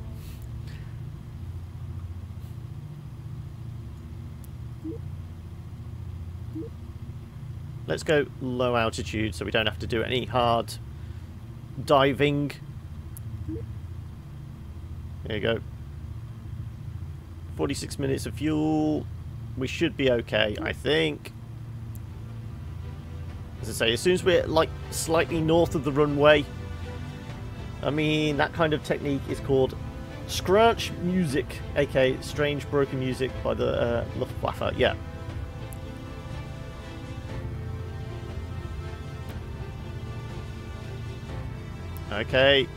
Let's go low altitude so we don't have to do any hard diving. There you go. 46 minutes of fuel. We should be okay, I think. As I say, as soon as we're like slightly north of the runway, I mean, that kind of technique is called scratch music, aka strange broken music by the Luftwaffe. Yeah. Okay.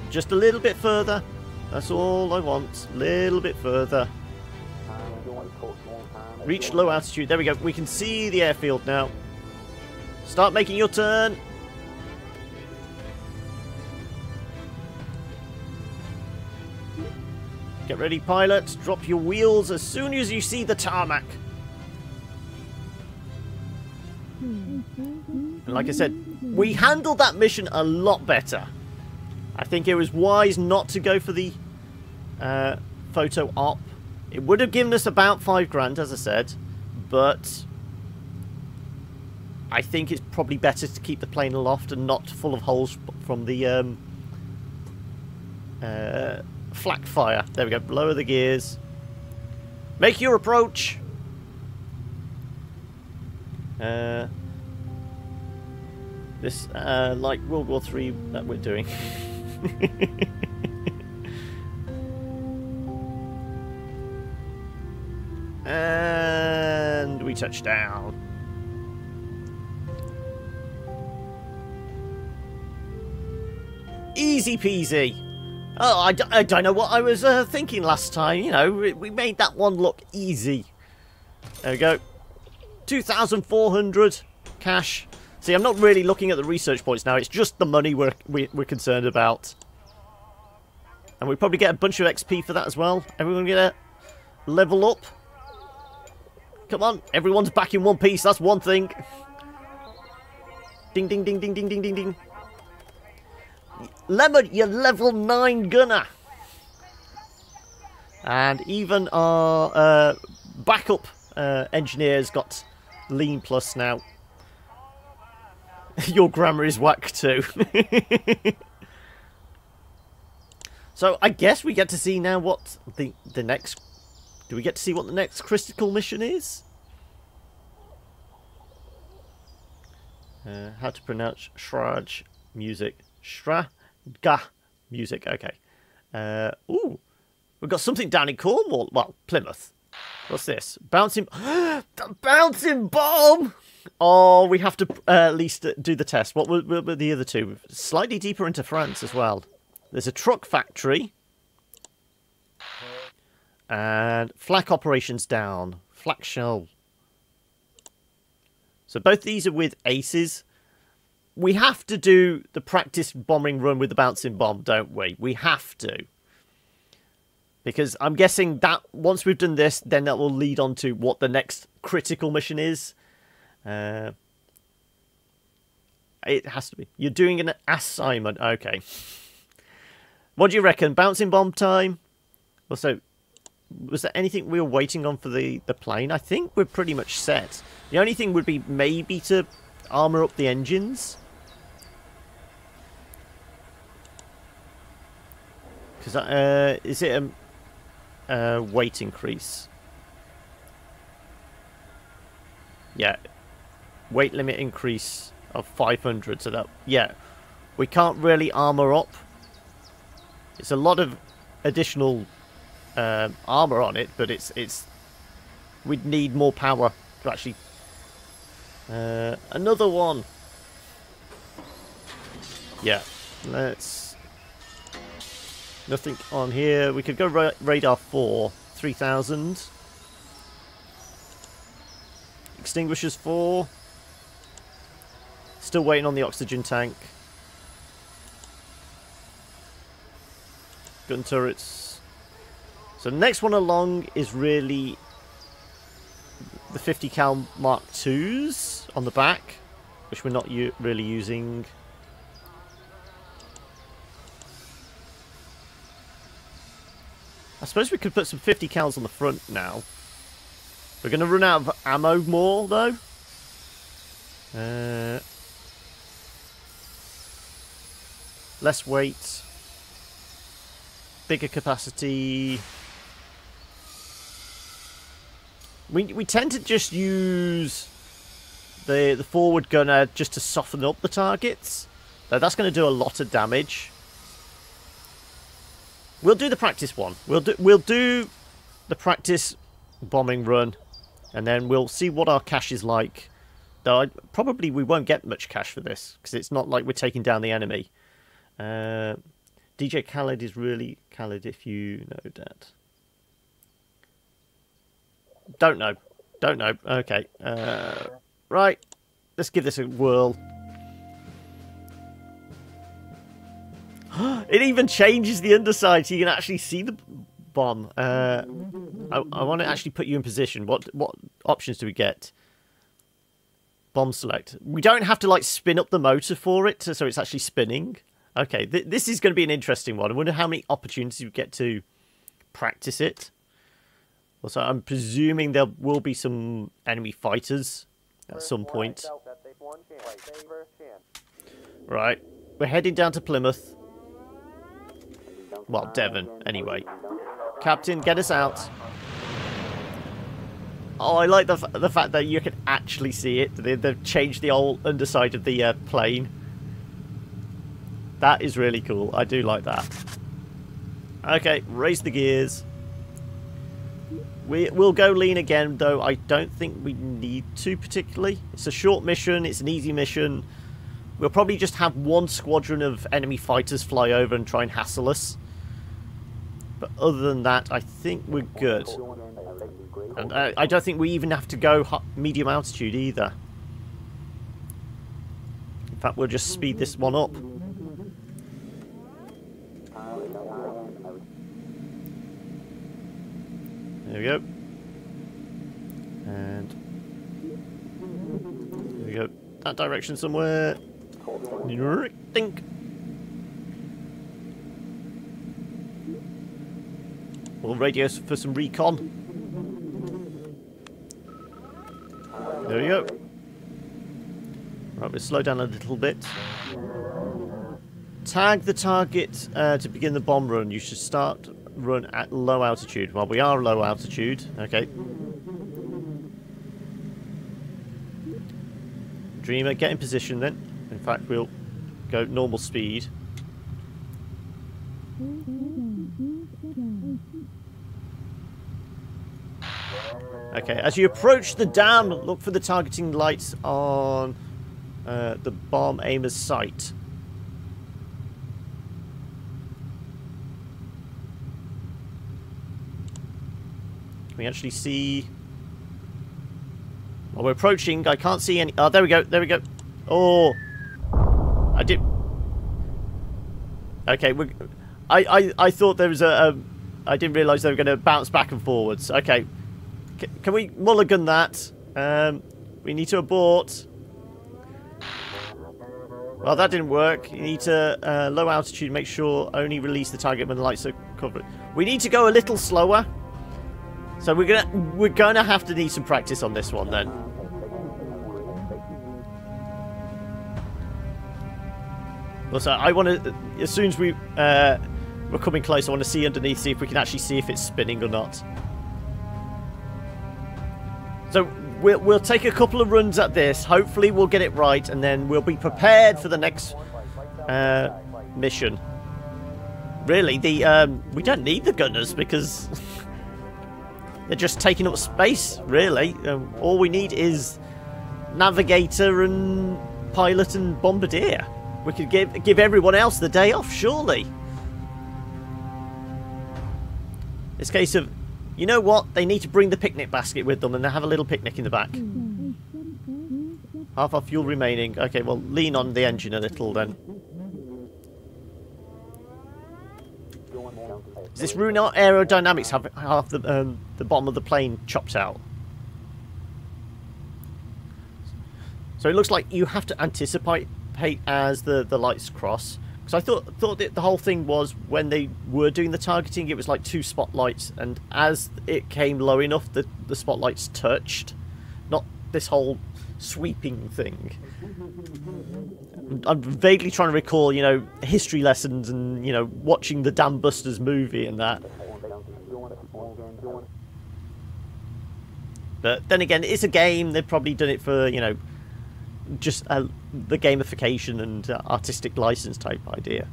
Just a little bit further. That's all I want. A little bit further. Reach low altitude. There we go. We can see the airfield now. Start making your turn. Get ready, pilots. Drop your wheels as soon as you see the tarmac. And like I said, we handled that mission a lot better. I think it was wise not to go for the photo op. It would have given us about 5 grand, as I said, but I think it's probably better to keep the plane aloft and not full of holes from the flak fire. There we go. Lower the gears. Make your approach. This like World War III that we're doing. And we touch down. Easy peasy. Oh, I don't know what I was thinking last time. You know, we made that one look easy. There we go. 2,400 cash. See, I'm not really looking at the research points now. It's just the money we're concerned about. And we probably get a bunch of XP for that as well. Everyone get a level up. Come on, everyone's back in one piece. That's one thing. Ding, ding, ding, ding, ding, ding, ding, ding. Lemon, you're level 9 gunner. And even our backup engineers got lean plus now. Your grammar is whack too. So I guess we get to see now what the next... Do we get to see what the next critical mission is? How to pronounce Shraj music. Shraga music, okay. Ooh, we've got something down in Cornwall. Well, Plymouth. What's this? Bouncing... The bouncing bomb! Oh, we have to at least do the test. What were the other two? Slightly deeper into France as well. There's a truck factory. And flak operations down. Flak shell. So both these are with aces. We have to do the practice bombing run with the bouncing bomb, don't we? We have to. Because I'm guessing that once we've done this, then that will lead on to what the next critical mission is. It has to be. You're doing an assignment. Okay. What do you reckon? Bouncing bomb time? Also, was there anything we were waiting on for the plane? I think we're pretty much set. The only thing would be maybe to armour up the engines. Because is it a weight increase? Yeah. Weight limit increase of 500. So that, yeah. We can't really armor up. It's a lot of additional armor on it, but we'd need more power to actually... another one. Yeah, let's... Nothing on here. We could go radar 4, 3000. Extinguishers 4. Still waiting on the oxygen tank. Gun turrets. So the next one along is really the 50 cal Mark IIs on the back, which we're not really using. I suppose we could put some 50 cals on the front now. We're going to run out of ammo more, though. Less weight. Bigger capacity. We tend to just use the forward gunner just to soften up the targets. Now, that's going to do a lot of damage. We'll do the practice one. We'll do the practice bombing run, and then we'll see what our cash is like. Though probably we won't get much cash for this, because it's not like we're taking down the enemy. DJ Khaled is really Khaled, if you know that. Don't know. Don't know. Okay. Right. Let's give this a whirl. It even changes the underside so you can actually see the bomb. I want to actually put you in position. What options do we get? Bomb select. We don't have to like spin up the motor for it so it's actually spinning. Okay, this is going to be an interesting one. I wonder how many opportunities we get to practice it. Also, I'm presuming there will be some enemy fighters at some point. Right, we're heading down to Plymouth. Well, Devon, anyway. Captain, get us out. Oh, I like the fact that you can actually see it. They've changed the whole underside of the plane. That is really cool. I do like that. Okay, raise the gears. We'll go lean again, though I don't think we need to particularly. It's a short mission. It's an easy mission. We'll probably just have one squadron of enemy fighters fly over and try and hassle us. But other than that, I think we're good. And I don't think we even have to go medium altitude either. In fact, we'll just speed this one up. There we go. And there we go. That direction somewhere. Think. We'll radio for some recon. There we go. Right, we'll slow down a little bit. Tag the target to begin the bomb run. You should start run at low altitude. Well, we are low altitude. Okay. Dreamer, get in position then. In fact, we'll go normal speed. Okay, as you approach the dam, look for the targeting lights on the bomb aimer's sight. Can we actually see... Well, we're approaching. I can't see any... Oh, there we go. There we go. Oh. I did... Okay, I thought there was a... I didn't realise they were going to bounce back and forwards. Okay. Can we mulligan that? We need to abort. Well, that didn't work. You need to low altitude, make sure only release the target when the lights are covered. We need to go a little slower. So we're gonna have to need some practice on this one then. Also, I want to, as soon as we're coming close, I want to see underneath, see if we can actually see if it's spinning or not. So we'll take a couple of runs at this. Hopefully we'll get it right, and then we'll be prepared for the next mission. Really, we don't need the gunners because they're just taking up space, really. All we need is navigator and pilot and bombardier. We could give everyone else the day off, surely. It's a case of, you know what? They need to bring the picnic basket with them and they have a little picnic in the back. Half our fuel remaining. Okay, well, lean on the engine a little then. Is this ruin our aerodynamics? Have half the bottom of the plane chopped out? So it looks like you have to anticipate as the lights cross. Because I thought that the whole thing was when they were doing the targeting, it was like 2 spotlights, and as it came low enough, the spotlights touched. Not this whole sweeping thing. I'm vaguely trying to recall, you know, history lessons and, you know, watching the Dam Busters movie and that. But then again, it's a game. They've probably done it for, you know, just the gamification and artistic license type idea.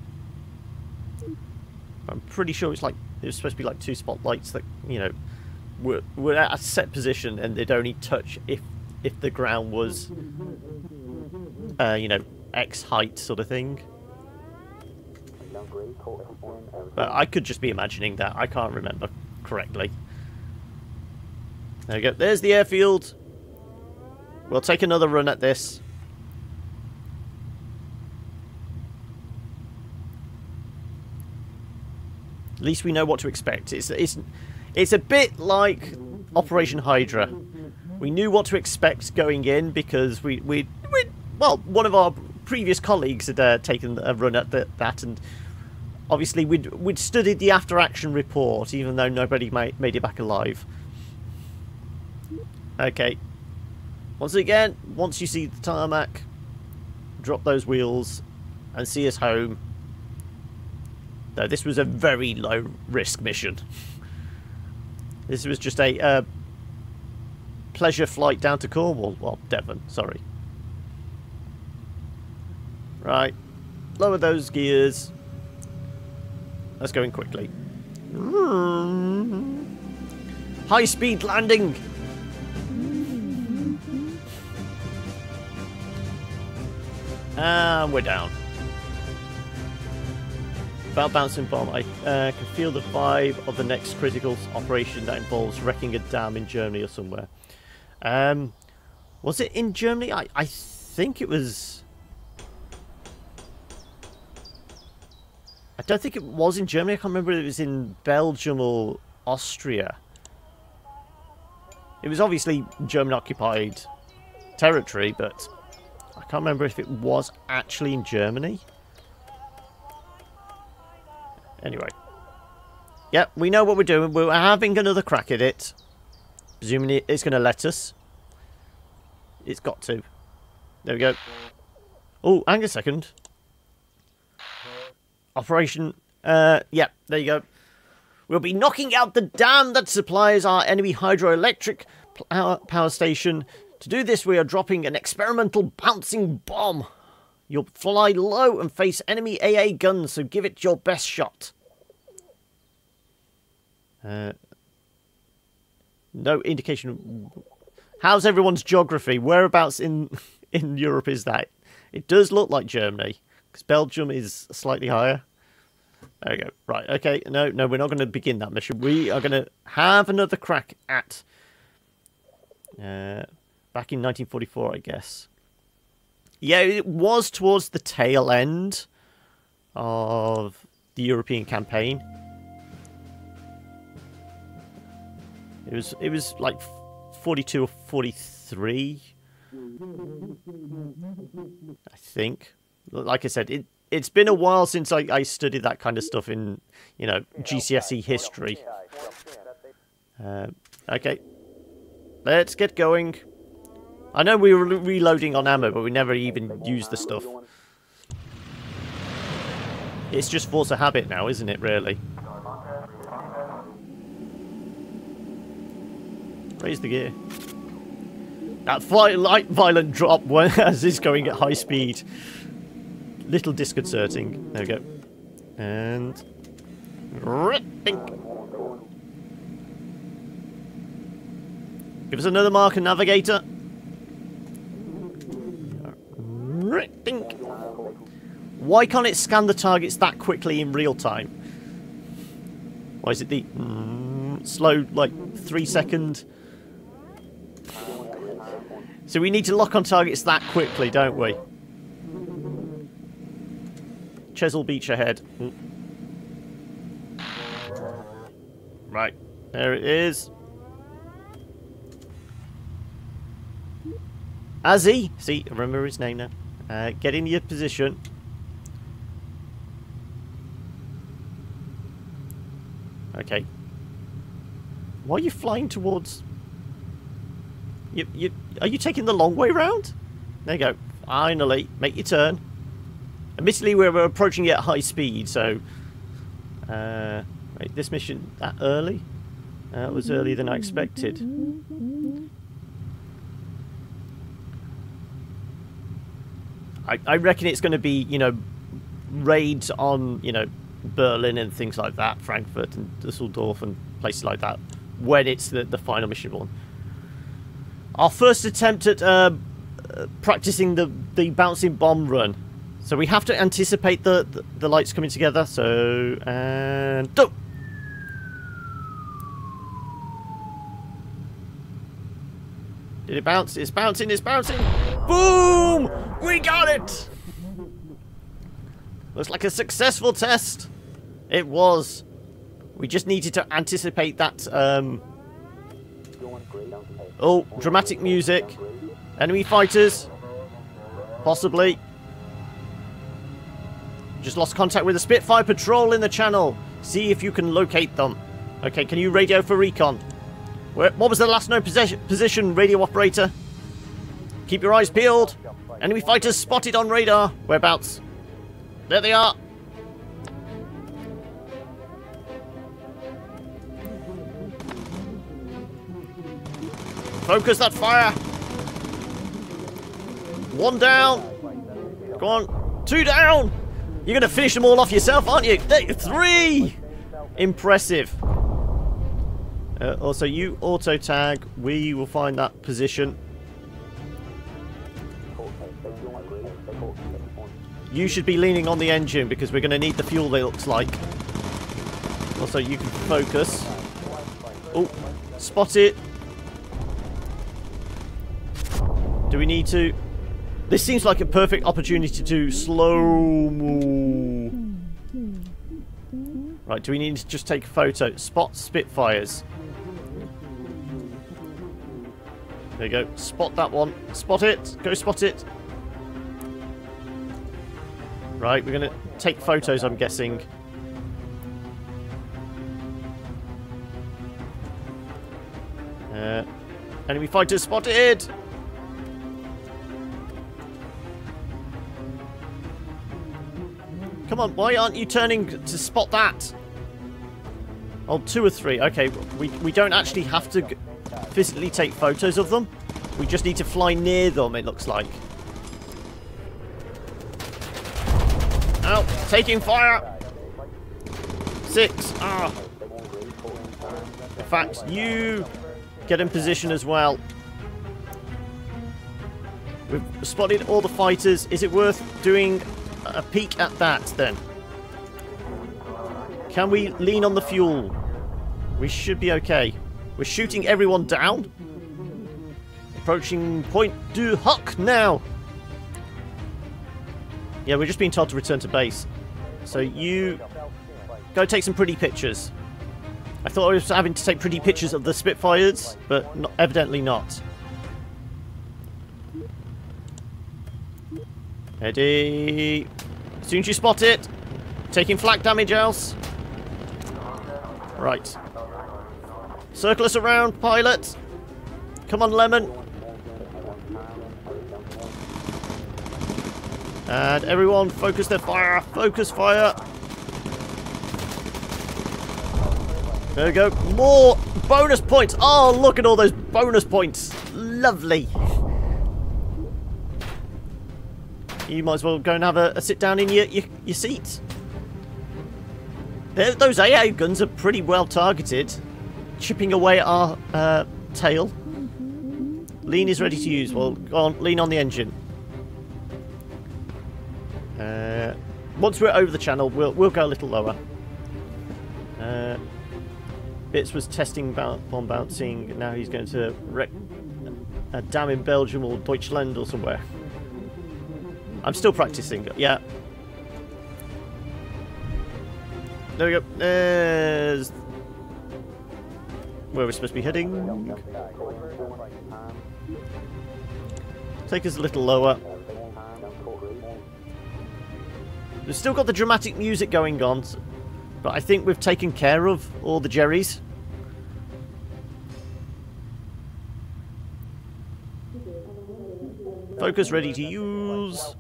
I'm pretty sure it was supposed to be like 2 spotlights that, you know, were at a set position and they'd only touch if the ground was, you know, X height sort of thing. But I could just be imagining that. I can't remember correctly. There we go. There's the airfield. We'll take another run at this. At least we know what to expect. It's a bit like Operation Hydra. We knew what to expect going in because well, one of our previous colleagues had taken a run at that, and obviously we'd studied the after-action report, even though nobody made it back alive. Okay. Once again, once you see the tarmac, drop those wheels and see us home. No, this was a very low-risk mission. This was just a pleasure flight down to Cornwall. Well, Devon, sorry. Right. Lower those gears. Let's go in quickly. High-speed landing! And we're down. Without bouncing bomb, I can feel the vibe of the next critical operation that involves wrecking a dam in Germany or somewhere. Was it in Germany? I think it was... I don't think it was in Germany. I can't remember if it was in Belgium or Austria. It was obviously German-occupied territory, but I can't remember if it was actually in Germany. Anyway. Yep, we know what we're doing. We're having another crack at it. Presuming it's going to let us. It's got to. There we go. Oh, hang a second. Operation... yeah, there you go. We'll be knocking out the dam that supplies our enemy hydroelectric power station. To do this, we are dropping an experimental bouncing bomb. You'll fly low and face enemy AA guns, so give it your best shot. No indication. How's everyone's geography? Whereabouts in Europe is that? It does look like Germany, because Belgium is slightly higher. There we go. Right, okay. No, we're not going to begin that mission. We are going to have another crack at... back in 1944, I guess. Yeah, it was towards the tail end of the European campaign. It was like 42 or 43, I think. Like I said, it's been a while since I studied that kind of stuff in, you know, GCSE history. Okay, let's get going. I know we were reloading on ammo, but we never even used the stuff. It's just force of habit now, isn't it, really? Raise the gear. That light violent drop as it's going at high speed. little disconcerting. There we go. And... Bink. Give us another marker, navigator. Bink. Why can't it scan the targets that quickly in real time? Why is it the slow, like, 3-second? So we need to lock on targets that quickly, don't we? Chesil Beach ahead. Right, there it is. Azzy, see, I remember his name now. Get in your position. Okay. Why are you flying towards... Are you taking the long way round? There you go. Finally, make your turn. Admittedly, we're approaching it at high speed, so... wait, this mission that early? That was earlier than I expected. I reckon it's going to be, you know, raids on, you know, Berlin and things like that, Frankfurt and Dusseldorf and places like that, when it's the final mission one. Our first attempt at practicing the bouncing bomb run. So we have to anticipate the lights coming together. So, and go! Did it bounce? It's bouncing, it's bouncing! Boom! We got it! Looks like a successful test. It was. We just needed to anticipate that, oh, dramatic music. Enemy fighters. Possibly. Just lost contact with a Spitfire patrol in the channel. See if you can locate them. Okay, can you radio for recon? What was the last known position, radio operator? Keep your eyes peeled. Enemy fighters spotted on radar. Whereabouts? There they are. Focus that fire. One down. Go on. 2 down. You're going to finish them all off yourself, aren't you? 3. Impressive. Also, you auto tag. We will find that position. You should be leaning on the engine because we're going to need the fuel, it looks like. Also, you can focus. Oh, spot it. Do we need to... This seems like a perfect opportunity to slow-mo. Right, do we need to just take a photo? Spot Spitfires. There you go. Spot that one. Spot it. Go spot it. Right, we're going to take photos, I'm guessing. Enemy fighters spotted! Come on, why aren't you turning to spot that? Oh, 2 or 3. Okay, we don't actually have to physically take photos of them. We just need to fly near them, it looks like. Ow, taking fire! 6. Ah. In fact, you get in position as well. We've spotted all the fighters. Is it worth doing a peek at that then? Can we lean on the fuel? We should be okay. We're shooting everyone down. Approaching Point du Hoc now. Yeah, we're just being told to return to base. So you go take some pretty pictures. I thought I was having to take pretty pictures of the Spitfires, but evidently not. Ready. As soon as you spot it, taking flak damage else. Right. Circle us around, pilot. Come on, Lemon. And everyone, focus their fire. Focus fire. There we go. More bonus points. Oh, look at all those bonus points. Lovely. you might as well go and have a sit down in your seat. Those AA guns are pretty well targeted, chipping away at our tail. Lean is ready to use. Well, go on, lean on the engine. Once we're over the channel, we'll go a little lower. Bits was testing bomb bouncing. Now he's going to wreck a dam in Belgium or Deutschland or somewhere. I'm still practicing. Yeah. There we go. There's where we're supposed to be heading. Take us a little lower. We've still got the dramatic music going on, but I think we've taken care of all the Jerrys. Focus ready to use.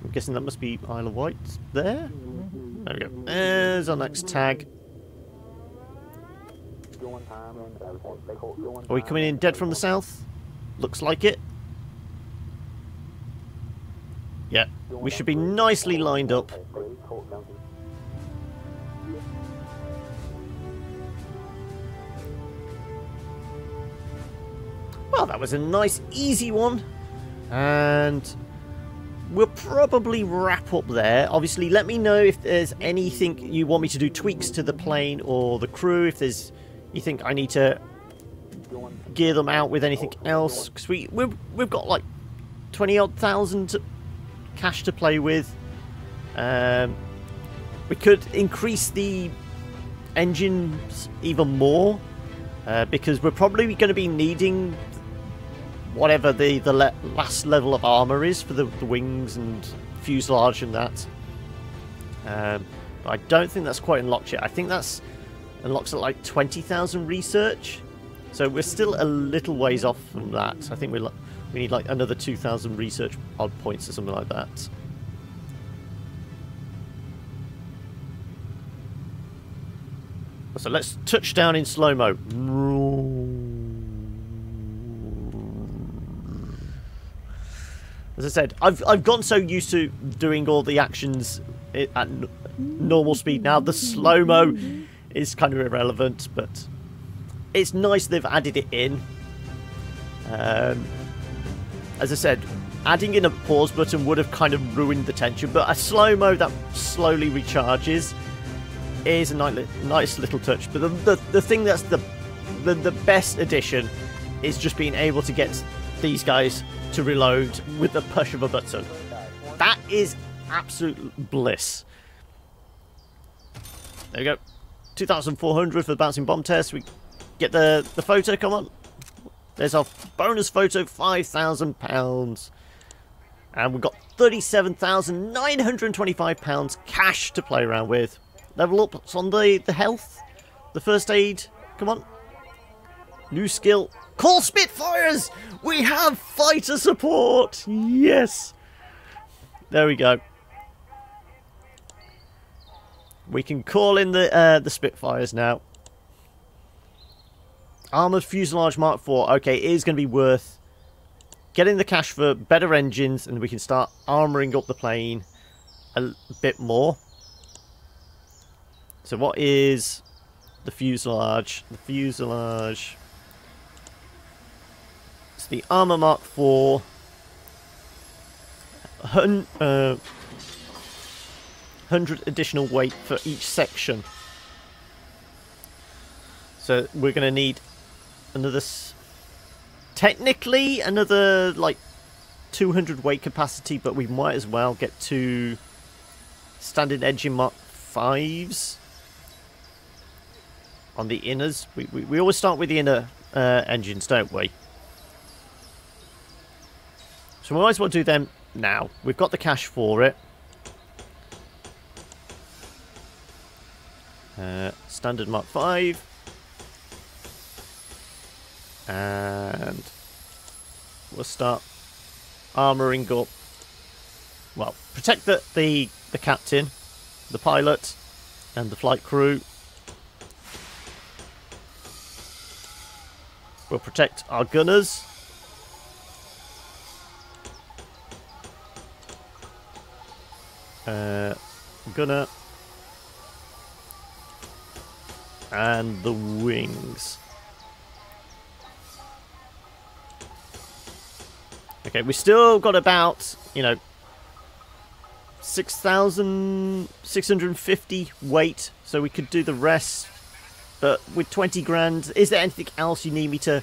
I'm guessing that must be Isle of Wight there. There we go. There's our next tag. Are we coming in dead from the south? Looks like it. Yeah, we should be nicely lined up. Well, that was a nice, easy one. And we'll probably wrap up there. Obviously, let me know if there's anything you want me to do, tweaks to the plane or the crew. If there's, you think I need to gear them out with anything else. Because we've got like 20-odd thousand cash to play with. We could increase the engines even more. Because we're probably going to be needing whatever the last level of armor is for the wings and fuselage and that. But I don't think that's quite unlocked yet. I think that's unlocks at like 20,000 research. So we're still a little ways off from that. I think we need like another 2,000 research odd points or something like that. So let's touch down in slow-mo. As I said, I've gotten so used to doing all the actions at normal speed now. The slow-mo is kind of irrelevant, but it's nice they've added it in. As I said, adding in a pause button would have kind of ruined the tension, but a slow-mo that slowly recharges is a nice little touch. But the thing that's the best addition is just being able to get these guys to reload with the push of a button. That is absolute bliss. There we go. 2,400 for the bouncing bomb test. We get the photo, come on. There's our bonus photo, £5,000. And we've got £37,925 cash to play around with. Level up on the health. The first aid. Come on. New skill. Call Spitfires! We have fighter support! Yes! There we go. We can call in the Spitfires now. Armoured Fuselage Mark IV. Okay, it is going to be worth getting the cash for better engines, and we can start armouring up the plane a bit more. So what is the fuselage? The fuselage. It's the Armour Mark IV. 100 additional weight for each section. So we're going to need another... Technically, another, like, 200 weight capacity, but we might as well get two standard engine Mark V's. On the inners. We always start with the inner engines, don't we? So we might as well do them now. We've got the cash for it. Standard Mark V. And we'll start armouring up. Well, protect the captain, the pilot, and the flight crew. We'll protect our gunners. Gunner. And the wings. Okay, we still got about, you know, 6,650 weight, so we could do the rest. But with 20 grand, is there anything else you need me to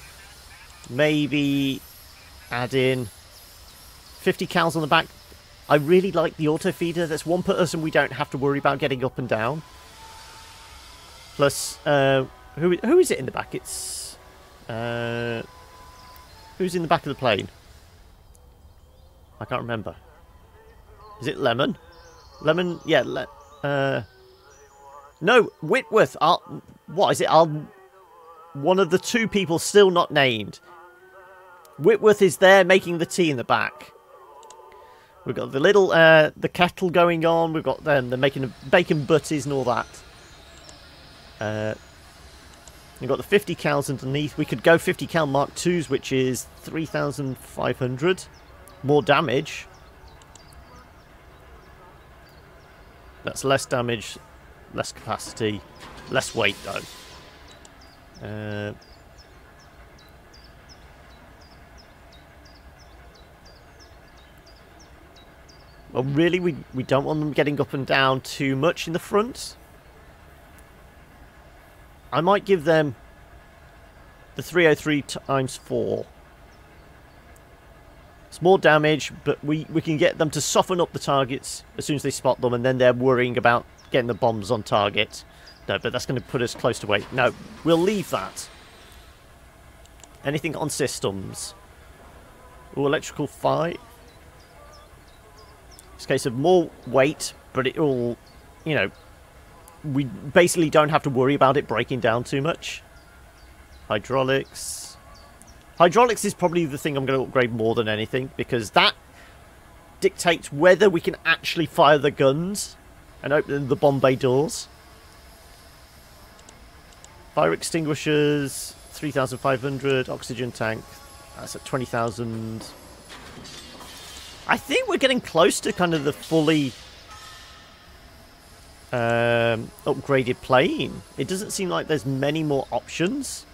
maybe add in? 50 cals on the back. I really like the auto feeder. That's one person we don't have to worry about getting up and down. Plus, who is it in the back? It's who's in the back of the plane? I can't remember. Is it Lemon? Lemon, yeah. No, Whitworth. What is it? One of the two people still not named. Whitworth is there making the tea in the back. We've got the little the kettle going on. We've got them. They're making bacon butties and all that. You've got the 50 cals underneath. We could go 50 cal Mark IIs, which is 3,500. More damage. That's less damage, less capacity, less weight though. Well, really, we don't want them getting up and down too much in the front. I might give them the 303 times 4. It's more damage, but we can get them to soften up the targets as soon as they spot them, and then they're worrying about getting the bombs on target. No, but that's going to put us close to weight. No, we'll leave that. Anything on systems? Ooh, electrical 5. It's a case of more weight, but it will, you know, we basically don't have to worry about it breaking down too much. Hydraulics. Hydraulics is probably the thing I'm going to upgrade more than anything, because that dictates whether we can actually fire the guns and open the bomb bay doors. Fire extinguishers, 3,500. Oxygen tank, that's at 20,000. I think we're getting close to kind of the fully upgraded plane. It doesn't seem like there's many more options.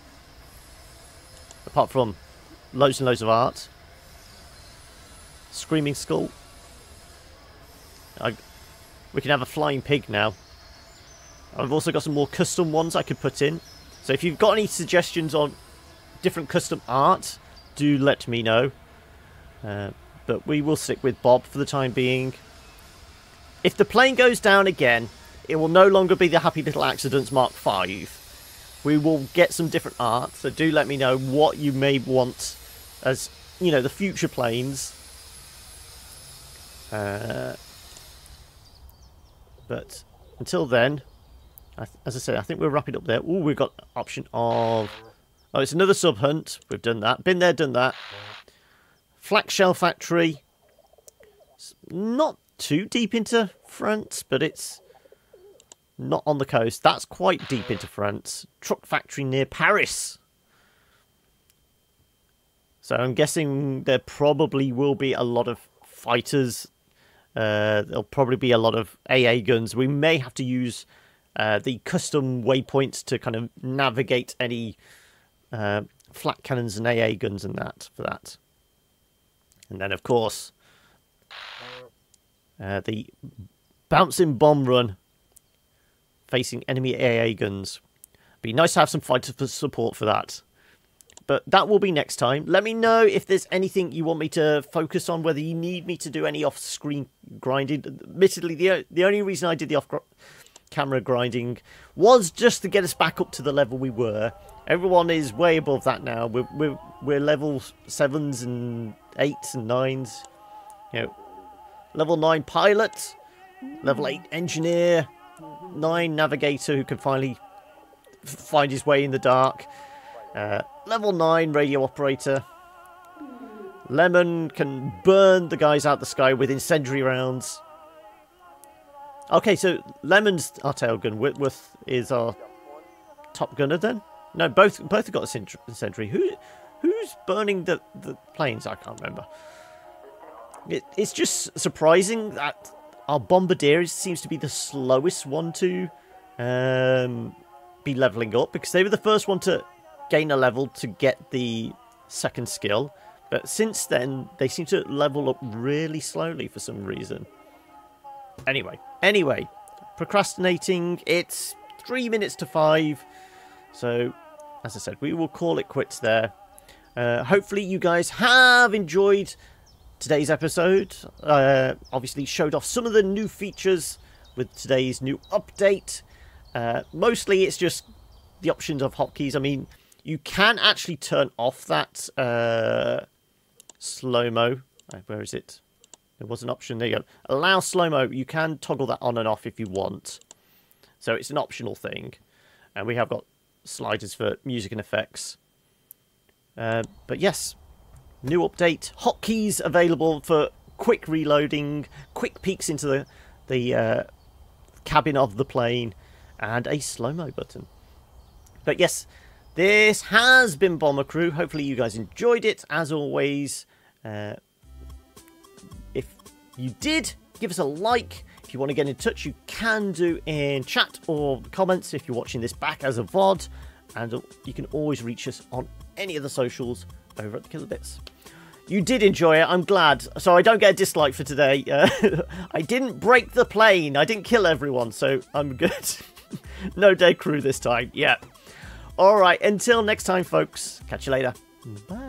Apart from loads and loads of art. Screaming Skull. We can have a flying pig now. I've also got some more custom ones I could put in. So if you've got any suggestions on different custom art, do let me know. But we will stick with Bob for the time being. If the plane goes down again, it will no longer be the Happy Little Accidents Mark V. We will get some different art, so do let me know what you may want as, you know, the future planes. But until then, as I say, I think we'll wrap it up there. Ooh, we've got option of... Oh, it's another sub-hunt. We've done that. Been there, done that. Flak Shell Factory. It's not too deep into France, but it's not on the coast. That's quite deep into France. Truck factory near Paris. So I'm guessing there probably will be a lot of fighters. There'll probably be a lot of AA guns. We may have to use the custom waypoints to kind of navigate any flat cannons and AA guns and that for that. And then, of course, the bouncing bomb run facing enemy AA guns. Be nice to have some fighter support for that. But that will be next time. Let me know if there's anything you want me to focus on, whether you need me to do any off-screen grinding. Admittedly, the only reason I did the off-camera grinding was just to get us back up to the level we were. Everyone is way above that now. We're level 7s and 8s and 9s. You know, level 9 pilot, level 8 engineer, 9 navigator who can finally find his way in the dark. Level 9 radio operator. Lemon can burn the guys out the sky with incendiary rounds. Okay, so Lemon's our tail gun. Whitworth is our top gunner then? No, both have got a incendiary. Who's burning the planes? I can't remember. It's just surprising that Our Bombardier seems to be the slowest one to be leveling up, because they were the first one to gain a level to get the second skill. But since then, they seem to level up really slowly for some reason. Anyway, procrastinating. It's 3 minutes to 5. So, as I said, we will call it quits there. Hopefully you guys have enjoyed today's episode. Obviously showed off some of the new features with today's new update. Mostly it's just the options of hotkeys. I mean, you can actually turn off that slow-mo. Where is it? There was an option. There you go. Allow slow-mo. You can toggle that on and off if you want. So it's an optional thing. And we have got sliders for music and effects. But yes, new update. Hotkeys available for quick reloading, quick peeks into the cabin of the plane, and a slow-mo button. But yes, this has been Bomber Crew. Hopefully you guys enjoyed it. As always, if you did, give us a like. If you want to get in touch, you can do in chat or comments if you're watching this back as a VOD. And you can always reach us on any of the socials over at the Kilobits. You did enjoy it, I'm glad. So I don't get a dislike for today. I didn't break the plane. I didn't kill everyone, so I'm good. No dead crew this time. Yeah. Alright, until next time, folks. Catch you later. Bye.